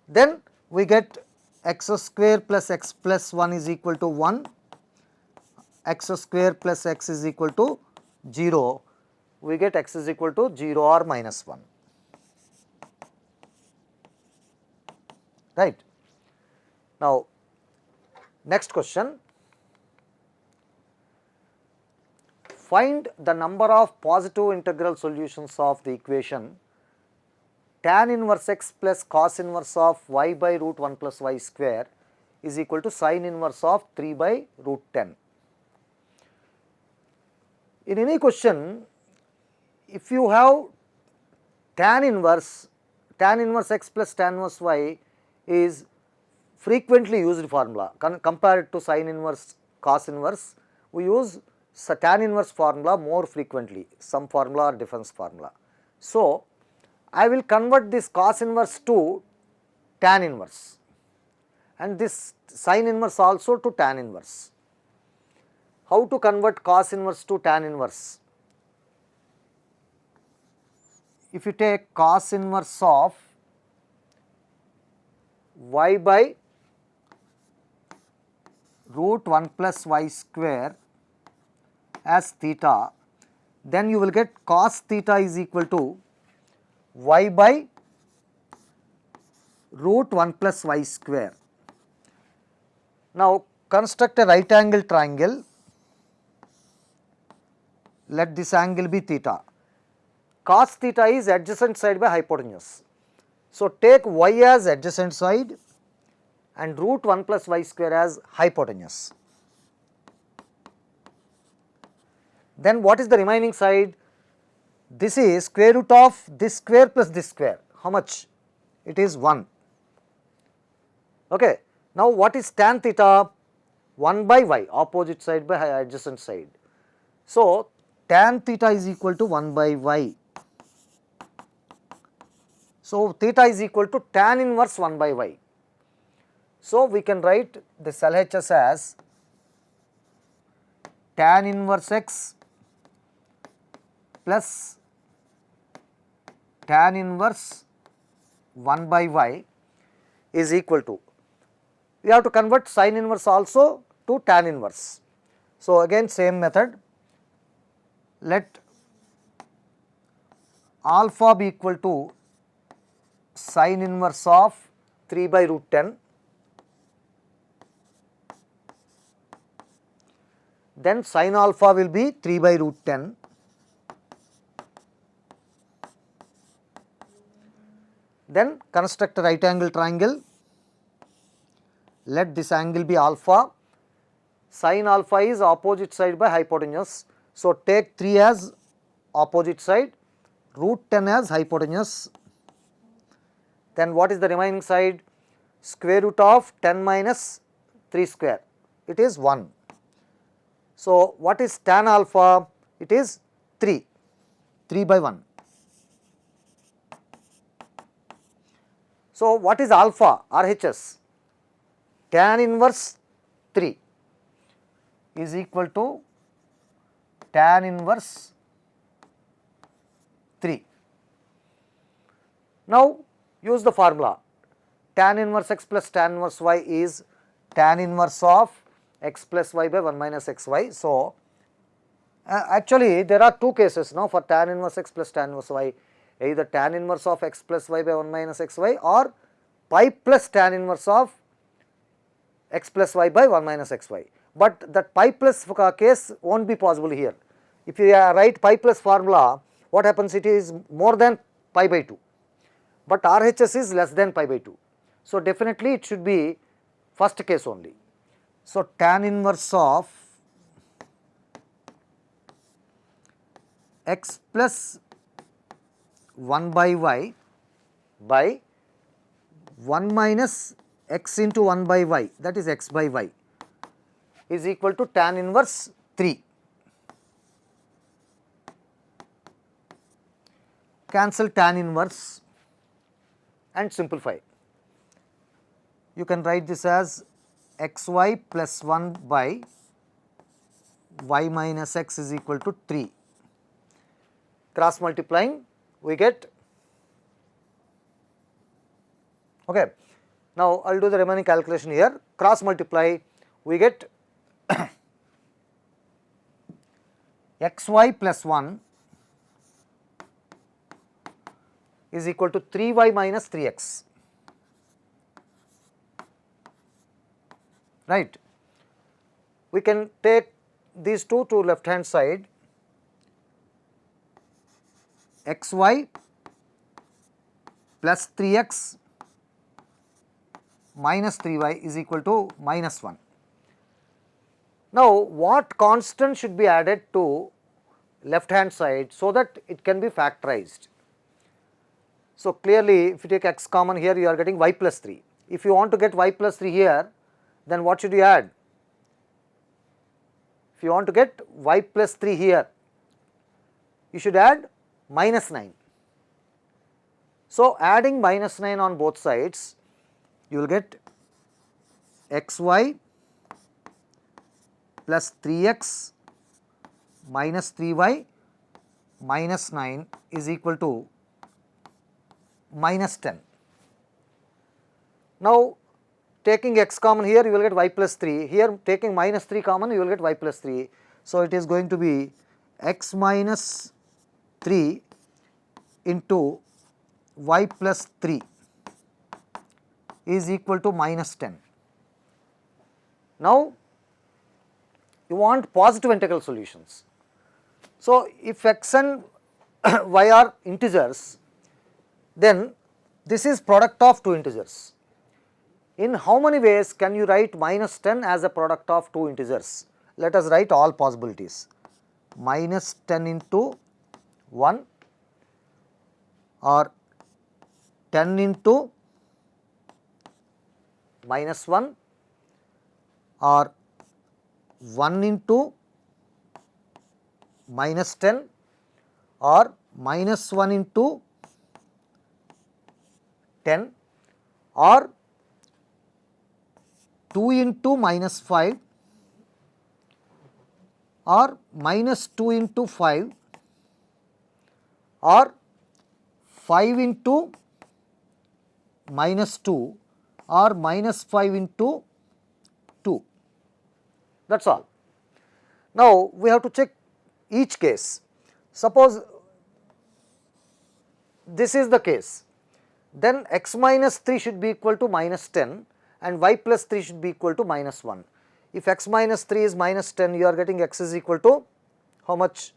Then we get x square plus x plus 1 is equal to 1, x square plus x is equal to 0, we get x is equal to 0 or minus 1, right. Now, Next question. Find the number of positive integral solutions of the equation tan inverse x plus cos inverse of y by root 1 plus y square is equal to sin inverse of 3 by root 10. In any question, if you have tan inverse x plus tan inverse y is frequently used formula compared to sin inverse cos inverse, we use tan inverse formula more frequently, some formula or difference formula. So, I will convert this cos inverse to tan inverse and this sin inverse also to tan inverse. How to convert cos inverse to tan inverse? If you take cos inverse of y by root 1 plus y square as theta, then you will get cos theta is equal to y by root 1 plus y square. Now, construct a right angle triangle. Let this angle be theta. Cos theta is adjacent side by hypotenuse. So, take y as adjacent side and root 1 plus y square as hypotenuse. Then what is the remaining side? This is square root of this square plus this square. How much? It is 1. Okay. Now, what is tan theta? 1 by y, opposite side by adjacent side. So, tan theta is equal to 1 by y. So, theta is equal to tan inverse 1 by y. So, we can write this LHS as tan inverse x plus tan inverse 1 by y is equal to, we have to convert sin inverse also to tan inverse. So, again same method, let alpha be equal to sin inverse of 3 by root 10, then sin alpha will be 3 by root 10, then construct a right angle triangle, let this angle be alpha, sin alpha is opposite side by hypotenuse. So, take 3 as opposite side, root 10 as hypotenuse, then what is the remaining side? Square root of 10 minus 3 square, it is 1. So, what is tan alpha? It is 3 by 1. So, what is alpha RHS? Tan inverse 3 is equal to tan inverse 3. Now, use the formula, tan inverse x plus tan inverse y is tan inverse of x plus y by 1 minus xy. So, actually there are two cases now for tan inverse x plus tan inverse y, either tan inverse of x plus y by 1 minus xy or pi plus tan inverse of x plus y by 1 minus xy. But that pi plus case will not be possible here. If you write pi plus formula, what happens? It is more than pi by 2, but RHS is less than pi by 2. So, definitely it should be first case only. So, tan inverse of x plus 1 by y by 1 minus x into 1 by y, that is x by y, is equal to tan inverse 3. Cancel tan inverse and simplify. You can write this as xy plus 1 by y minus x is equal to 3. Cross multiplying, we get, okay. Now, I will do the remaining calculation here. Cross multiply, we get xy plus 1 is equal to 3y minus 3x, right. we can take these two to left hand side, xy plus 3x minus 3y is equal to minus 1. Now, what constant should be added to left hand side so that it can be factorized? So, clearly if you take x common here, you are getting y plus 3. If you want to get y plus 3 here, then what should you add? If you want to get y plus 3 here, you should add minus 9. So, adding minus 9 on both sides, you will get xy plus 3x minus 3y minus 9 is equal to minus 10. Now, taking x common here, you will get y plus 3, here taking minus 3 common, you will get y plus 3. So, it is going to be x minus 3 into y plus 3 is equal to minus 10. Now, you want positive integral solutions. So, if x and y are integers, then this is product of two integers. In how many ways can you write minus 10 as a product of two integers? Let us write all possibilities. Minus 10 into 1 or 10 into minus 1 or 1 into minus 10 or minus 1 into 10 or 2 into minus 5 or minus 2 into 5 or 5 into minus 2 or minus 5 into 2. That is all. Now, we have to check each case. Suppose this is the case, then x minus 3 should be equal to minus 10 and y plus 3 should be equal to minus 1. If x minus 3 is minus 10, you are getting x is equal to how much?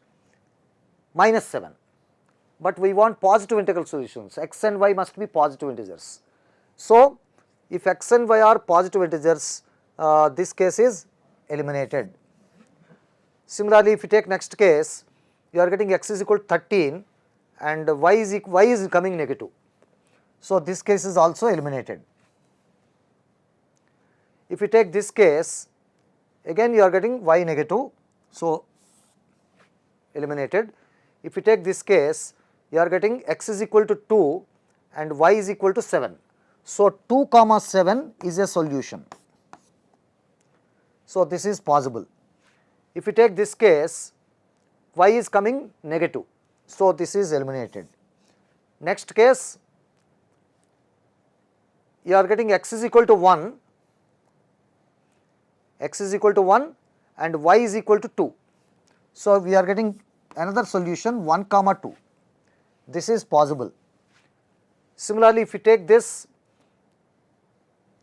Minus 7. But we want positive integral solutions, x and y must be positive integers. So, if x and y are positive integers, this case is eliminated. Similarly, if you take next case, you are getting x is equal to 13 and y is coming negative. So, this case is also eliminated. If you take this case, again you are getting y negative, so eliminated. If you take this case, you are getting x is equal to 2 and y is equal to 7. So, 2 comma 7 is a solution. So, this is possible. If you take this case, y is coming negative. So, this is eliminated. Next case, you are getting x is equal to 1, x is equal to 1 and y is equal to 2. So, we are getting another solution 1 comma 2. This is possible. Similarly, if you take this,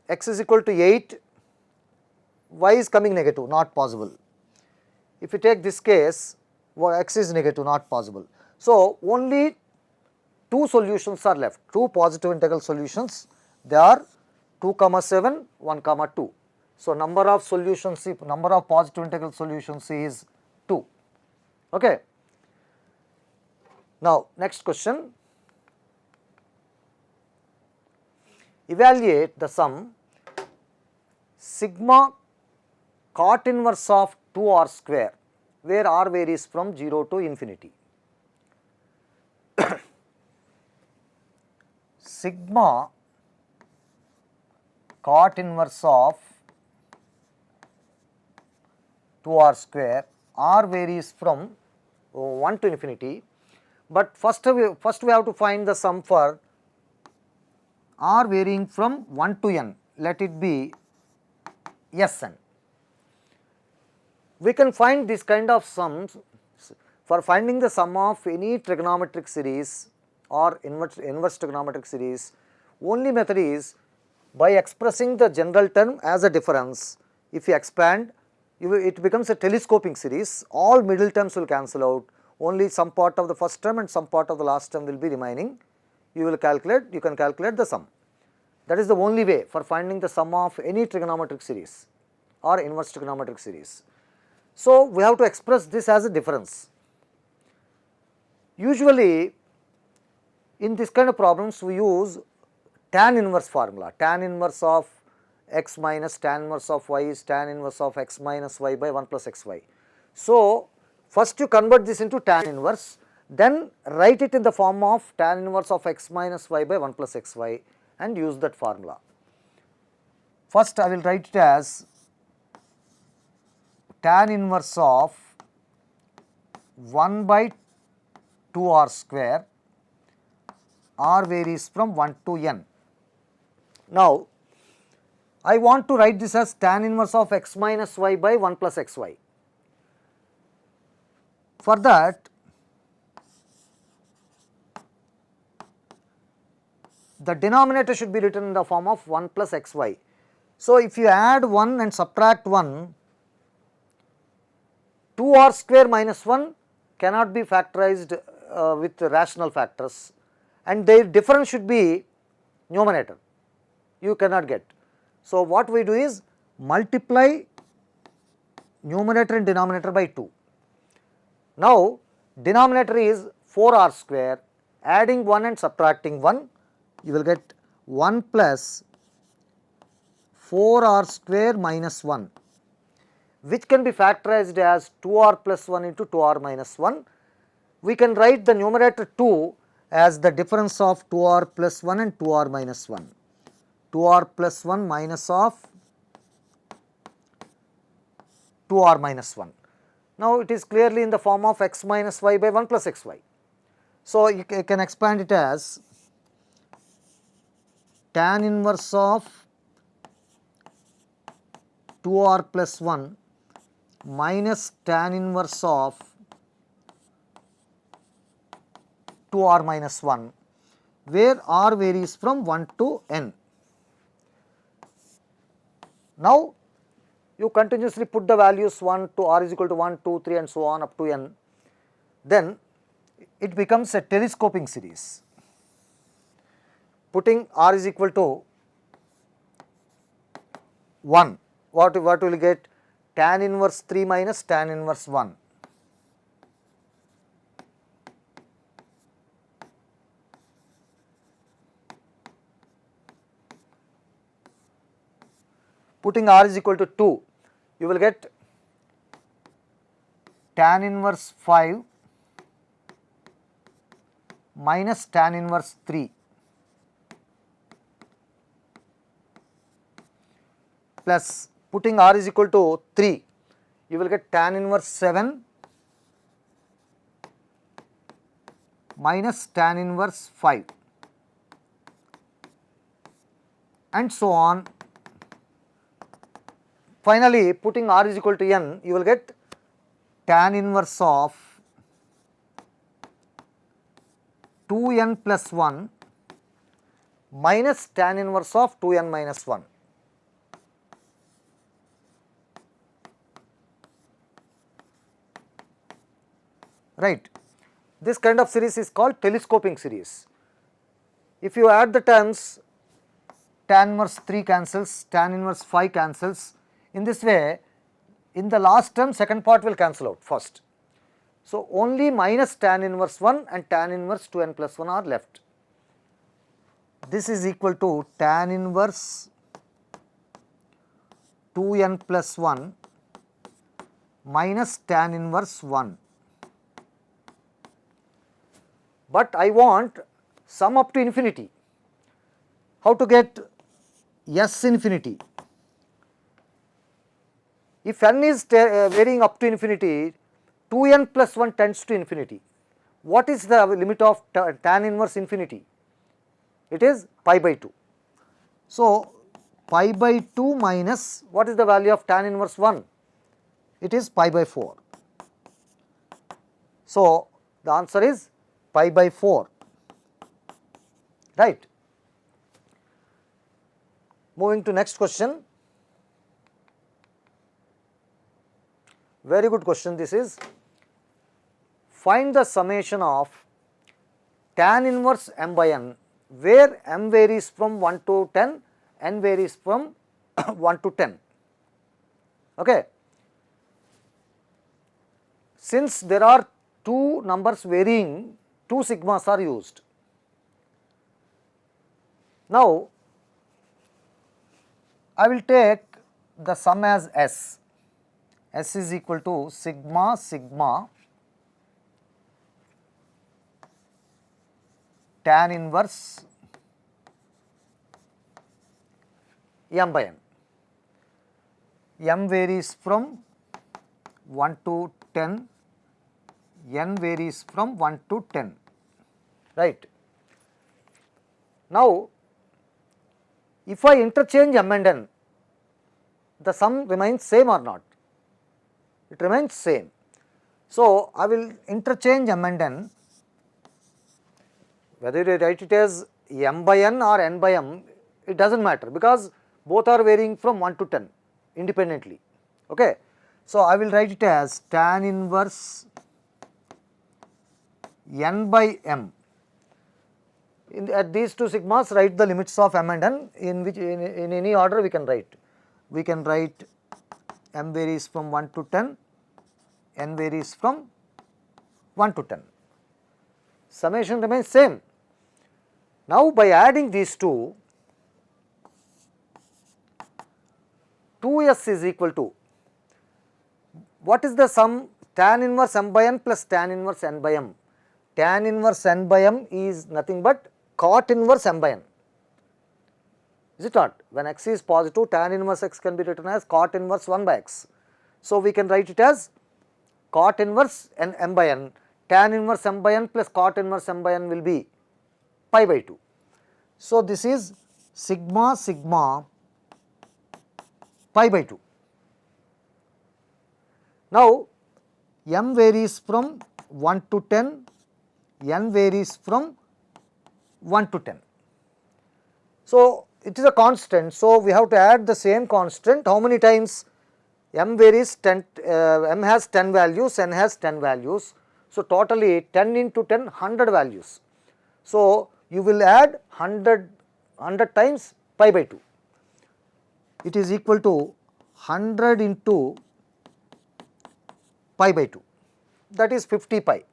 x is equal to 8, y is coming negative, not possible. If you take this case, x is negative, not possible. So, only two solutions are left, two positive integral solutions. They are 2 comma 7, 1 comma 2. So, number of solutions, number of positive integral solutions is 2. Okay. Now, next question. Evaluate the sum sigma cot inverse of 2r square, where r varies from 0 to infinity. Sigma cot inverse of 2r square, r varies from 1 to infinity, but first we have to find the sum for r varying from 1 to n, let it be Sn. We can find this kind of sums for finding the sum of any trigonometric series or inverse trigonometric series. Only method is by expressing the general term as a difference. If you expand it becomes a telescoping series. All middle terms will cancel out, only some part of the first term and some part of the last term will be remaining. You can calculate the sum. That is the only way for finding the sum of any trigonometric series or inverse trigonometric series. So, we have to express this as a difference. Usually, in this kind of problems we use tan inverse formula. Tan inverse of x minus tan inverse of y is tan inverse of x minus y by 1 plus xy. So, first you convert this into tan inverse, then write it in the form of tan inverse of x minus y by 1 plus xy and use that formula. First I will write it as tan inverse of 1 by 2r square, r varies from 1 to n. Now, I want to write this as tan inverse of x minus y by 1 plus xy. For that, the denominator should be written in the form of 1 plus xy. So, if you add 1 and subtract 1, 2r square minus 1 cannot be factorized with rational factors, and their difference should be numerator. You cannot get. So, what we do is multiply numerator and denominator by 2. Now, denominator is 4r square, adding 1 and subtracting 1, you will get 1 plus 4r square minus 1, which can be factorized as 2r plus 1 into 2r minus 1. We can write the numerator 2 as the difference of 2r plus 1 and 2r minus 1. 2r plus 1 minus of 2r minus 1. Now, it is clearly in the form of x minus y by 1 plus xy. So, you can expand it as tan inverse of 2r plus 1 minus tan inverse of 2r minus 1, where r varies from 1 to n. Now, you continuously put the values 1 to r is equal to 1, 2, 3 and so on up to n, then it becomes a telescoping series. Putting r is equal to 1, what will you get? Tan inverse 3 minus tan inverse 1. Putting r is equal to 2, you will get tan inverse 5 minus tan inverse 3 plus putting r is equal to 3, you will get tan inverse 7 minus tan inverse 5 and so on. Finally, putting r is equal to n, you will get tan inverse of 2n plus 1 minus tan inverse of 2n minus 1. Right. This kind of series is called telescoping series. If you add the terms, tan inverse 3 cancels, tan inverse 5 cancels. In this way, in the last term, second part will cancel out first. So, only minus tan inverse 1 and tan inverse 2n plus 1 are left. This is equal to tan inverse 2n plus 1 minus tan inverse 1. But I want sum up to infinity. How to get S infinity? If n is varying up to infinity, 2n plus 1 tends to infinity. What is the limit of tan inverse infinity? It is pi by 2. So, pi by 2 minus, what is the value of tan inverse 1? It is pi by 4. So, the answer is pi by 4, right. Moving to next question. very good question this is. Find the summation of tan inverse m by n, where m varies from 1 to 10, n varies from 1 to 10. Okay. Since there are two numbers varying, two sigmas are used. Now, I will take the sum as S. S is equal to sigma sigma tan inverse m by n. M varies from 1 to 10, n varies from 1 to 10, right. Now, if I interchange m and n, the sum remains same or not? It remains same. So, I will interchange m and n, whether you write it as m by n or n by m, it does not matter, because both are varying from 1 to 10 independently. Okay. So, I will write it as tan inverse n by m. At these two sigmas, write the limits of m and n, in which in any order we can write. We can write m varies from 1 to 10, n varies from 1 to 10. Summation remains same. Now, by adding these two, 2s is equal to, what is the sum? Tan inverse m by n plus tan inverse n by m. Tan inverse n by m is nothing but cot inverse m by n. Is it not? When x is positive, tan inverse x can be written as cot inverse 1 by x. So, we can write it as cot inverse m by n, tan inverse m by n plus cot inverse m by n will be pi by 2. So, this is sigma sigma pi by 2. Now, m varies from 1 to 10, n varies from 1 to 10. So, it is a constant. So, we have to add the same constant. How many times? M varies 10, m has 10 values, n has 10 values. So, totally 10 into 10, 100 values. So, you will add 100 times pi by 2. It is equal to 100 into pi by 2, that is 50 pi.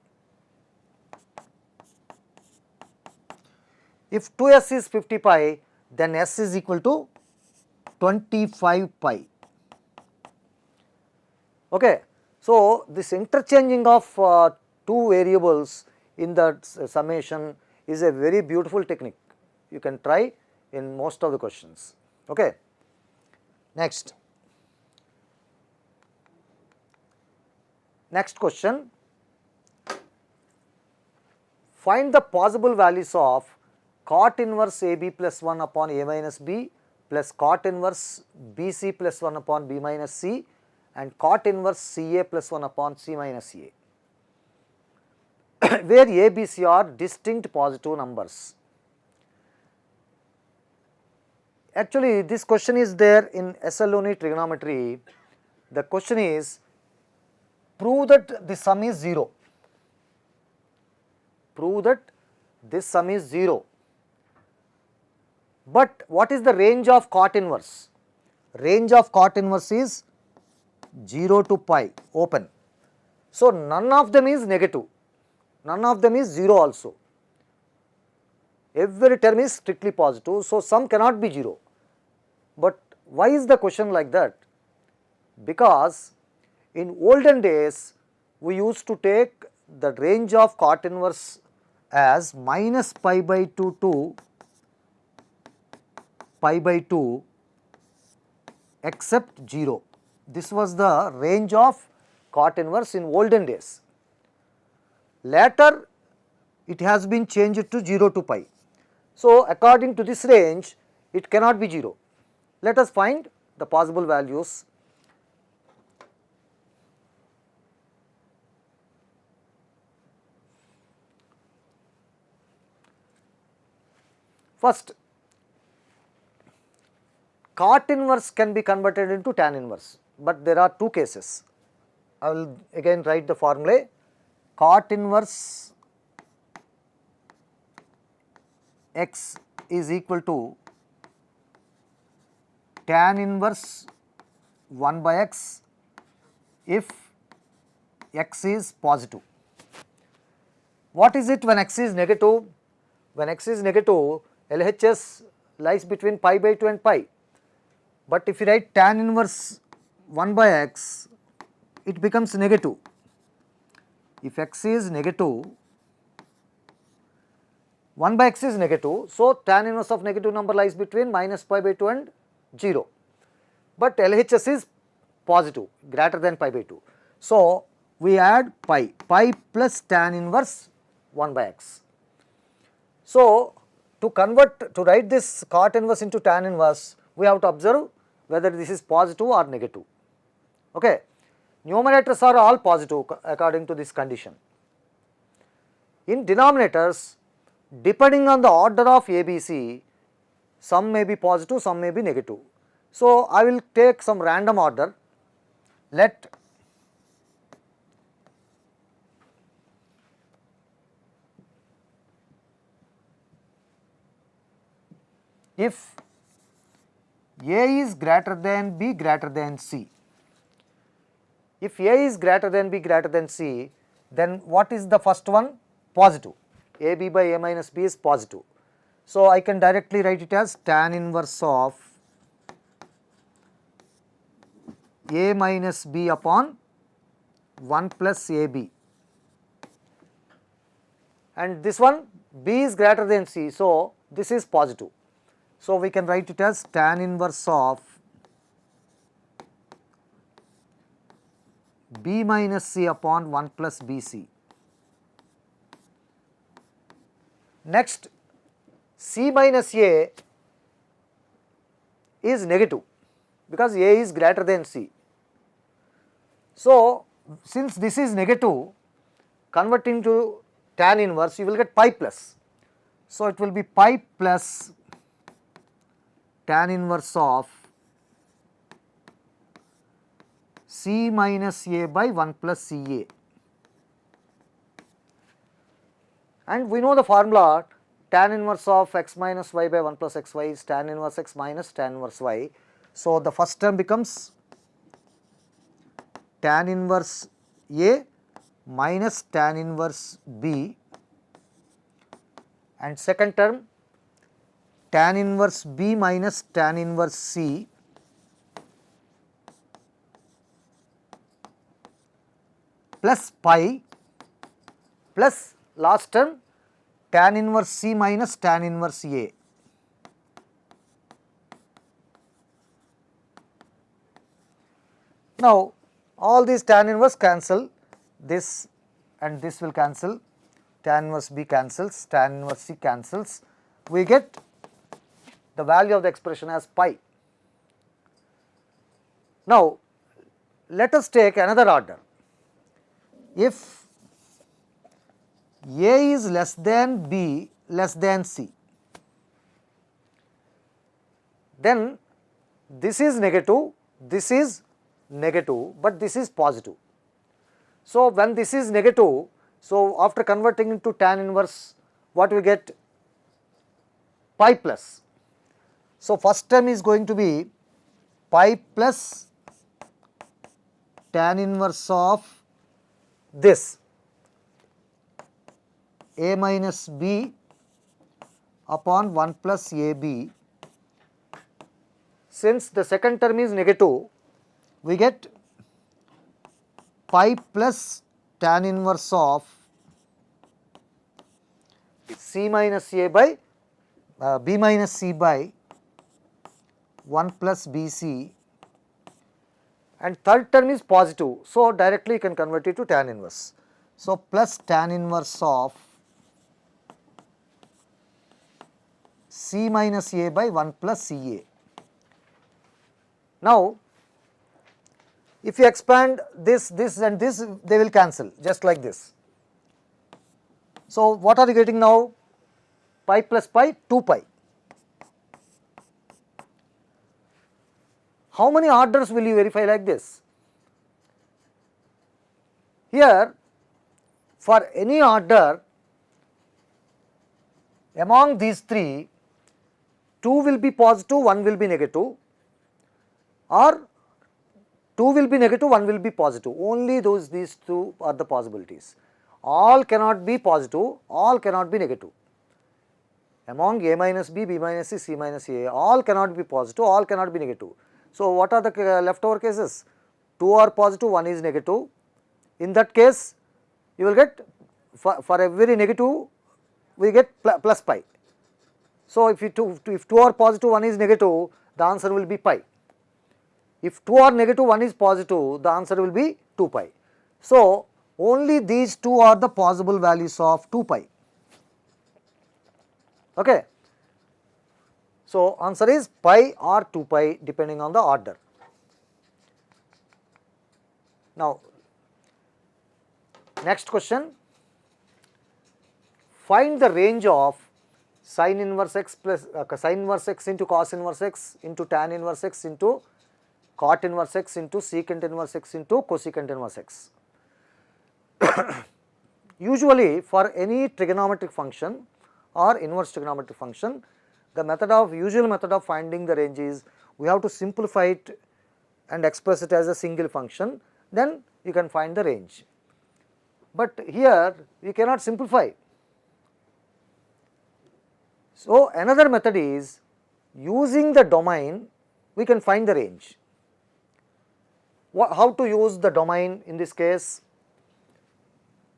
If 2s is 50 pi, then s is equal to 25 pi. Okay. So, this interchanging of two variables in the summation is a very beautiful technique. You can try in most of the questions. Okay. Next question, find the possible values of cot inverse AB plus 1 upon A minus B plus cot inverse BC plus 1 upon B minus C and cot inverse CA plus 1 upon C minus A, where A, B, C are distinct positive numbers. Actually, this question is there in SL trigonometry. The question is, prove that the sum is 0. Prove that this sum is 0. But what is the range of cot inverse? Range of cot inverse is 0 to pi, open. So, none of them is negative, none of them is 0 also. Every term is strictly positive. So, sum cannot be 0. But why is the question like that? Because in olden days, we used to take the range of cot inverse as minus pi by 2 to pi by 2 except 0. This was the range of cot inverse in olden days. Later, it has been changed to 0 to pi. So, according to this range, it cannot be 0. Let us find the possible values. First, cot inverse can be converted into tan inverse, but there are two cases. I will again write the formulae. Cot inverse x is equal to tan inverse 1 by x if x is positive. What is it when x is negative? When x is negative, LHS lies between pi by 2 and pi. But if you write tan inverse 1 by x, it becomes negative. If x is negative, 1 by x is negative, so tan inverse of negative number lies between minus pi by 2 and 0. But LHS is positive, greater than pi by 2. So, we add pi plus tan inverse 1 by x. So, to write this cot inverse into tan inverse, we have to observe whether this is positive or negative. Okay. Numerators are all positive according to this condition. In denominators, depending on the order of ABC, some may be positive, some may be negative. So, I will take some random order. Let if A is greater than B greater than C. If A is greater than B greater than C, then what is the first one? Positive. AB by A minus B is positive. So, I can directly write it as tan inverse of A minus B upon 1 plus AB. And this one, B is greater than C, so this is positive. So, we can write it as tan inverse of B minus C upon 1 plus BC. Next, C minus A is negative because A is greater than C. So, since this is negative, converting to tan inverse, you will get pi plus. So, it will be pi plus tan inverse of C minus A by 1 plus CA. And we know the formula, tan inverse of x minus y by 1 plus xy is tan inverse x minus tan inverse y. So, the first term becomes tan inverse A minus tan inverse B, and second term tan inverse B minus tan inverse C plus pi plus last term tan inverse C minus tan inverse A. Now, all these tan inverse cancel, this and this will cancel, tan inverse B cancels, tan inverse C cancels, we get the value of the expression as pi. Now, let us take another order. If A is less than B less than C, then this is negative, but this is positive. So, when this is negative, so after converting into tan inverse, what we get? Pi plus. So, first term is going to be pi plus tan inverse of this A minus B upon 1 plus AB. Since the second term is negative, we get pi plus tan inverse of C minus A by B minus C by 1 plus BC, and third term is positive. So, directly you can convert it to tan inverse. So, plus tan inverse of C minus A by 1 plus CA. Now, if you expand this and this, they will cancel just like this. So, what are you getting now? Pi plus pi, 2 pi. How many orders will you verify like this? Here for any order among these three, 2 will be positive, 1 will be negative, or 2 will be negative, 1 will be positive. Only these two are the possibilities. All cannot be positive, all cannot be negative. Among A minus B, B minus C, C minus A, all cannot be positive, all cannot be negative. So, what are the leftover cases? 2 are positive, 1 is negative. In that case, you will get for every negative, we get plus pi. So, if 2 are positive, 1 is negative, the answer will be pi. If 2 are negative, 1 is positive, the answer will be 2 pi. So, only these two are the possible values of 2 pi. Okay. So, answer is pi or 2 pi depending on the order. Now, next question, find the range of sin inverse x plus sin inverse x into cos inverse x into tan inverse x into cot inverse x into secant inverse x into cosecant inverse x. Usually for any trigonometric function or inverse trigonometric function, the usual method of finding the range is we have to simplify it and express it as a single function, then you can find the range. But here we cannot simplify. So, another method is using the domain we can find the range. How to use the domain in this case?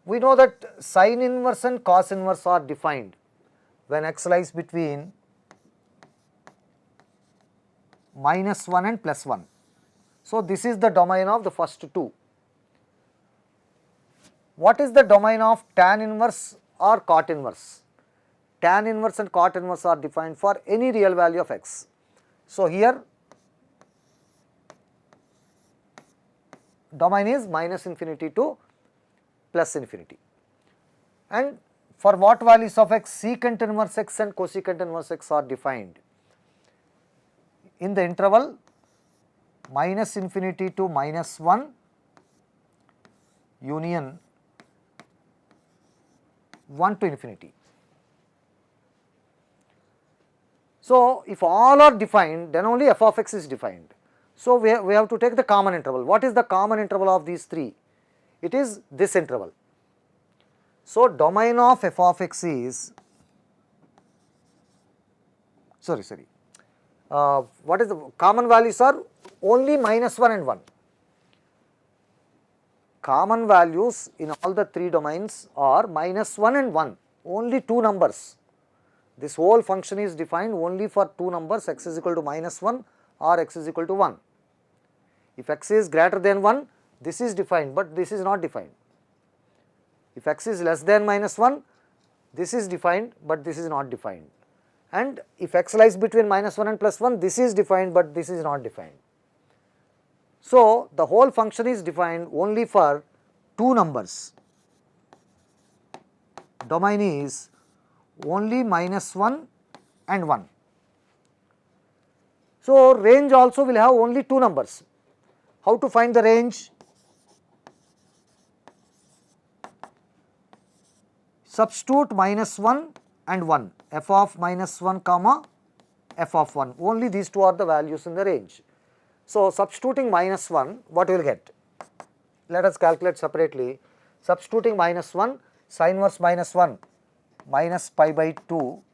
We know that sin inverse and cos inverse are defined when x lies between -1 and +1. So, this is the domain of the first two. What is the domain of tan inverse or cot inverse? Tan inverse and cot inverse are defined for any real value of x. So, here domain is -infinity to +infinity, and for what values of x, secant inverse x and cosecant inverse x are defined in the interval -infinity to -1 union 1 to infinity. So, if all are defined, then only f of x is defined. So, we have to take the common interval. What is the common interval of these three? It is this interval. So, domain of f of x is, what is the common values are only -1 and 1. Common values in all the three domains are -1 and 1, only two numbers. This whole function is defined only for two numbers, x is equal to -1 or x is equal to 1. If x is greater than 1, this is defined, but this is not defined. If x is less than -1, this is defined, but this is not defined. And if x lies between -1 and +1, this is defined, but this is not defined. So, the whole function is defined only for two numbers. Domain is only -1 and 1. So, range also will have only two numbers. How to find the range? Substitute -1 and 1, f of -1 comma f of 1, only these two are the values in the range. So, substituting -1, what we will get? Let us calculate separately. Substituting -1, sin inverse -1 minus pi by 2,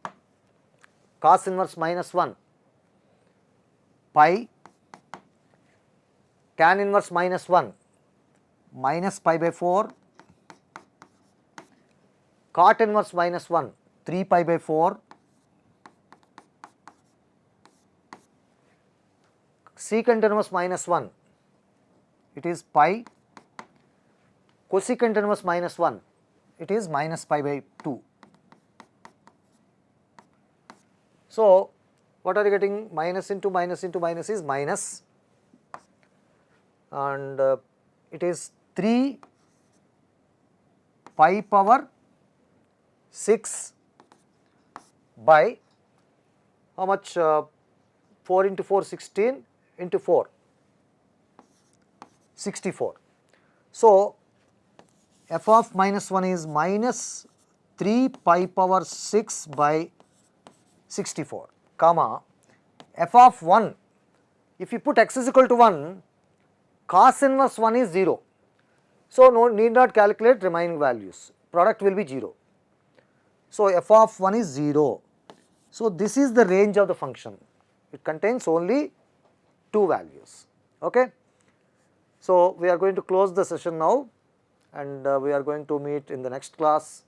cos inverse -1 pi, tan inverse -1 minus pi by 4, cot inverse -1 3 pi by 4, secant inverse -1 it is pi, cosecant inverse -1 it is minus pi by 2. So, what are you getting? Minus into minus into minus is minus, and it is 3 pi power 6 by how much? 4 into 4, 16 into 4, 64. So, f of minus 1 is minus 3 pi power 6 by 64, comma, f of 1, if you put x is equal to 1, cos inverse 1 is 0. So, no need not calculate remaining values, product will be 0. So, f of 1 is 0. So, this is the range of the function, it contains only 2 values. Okay. So, we are going to close the session now, and we are going to meet in the next class.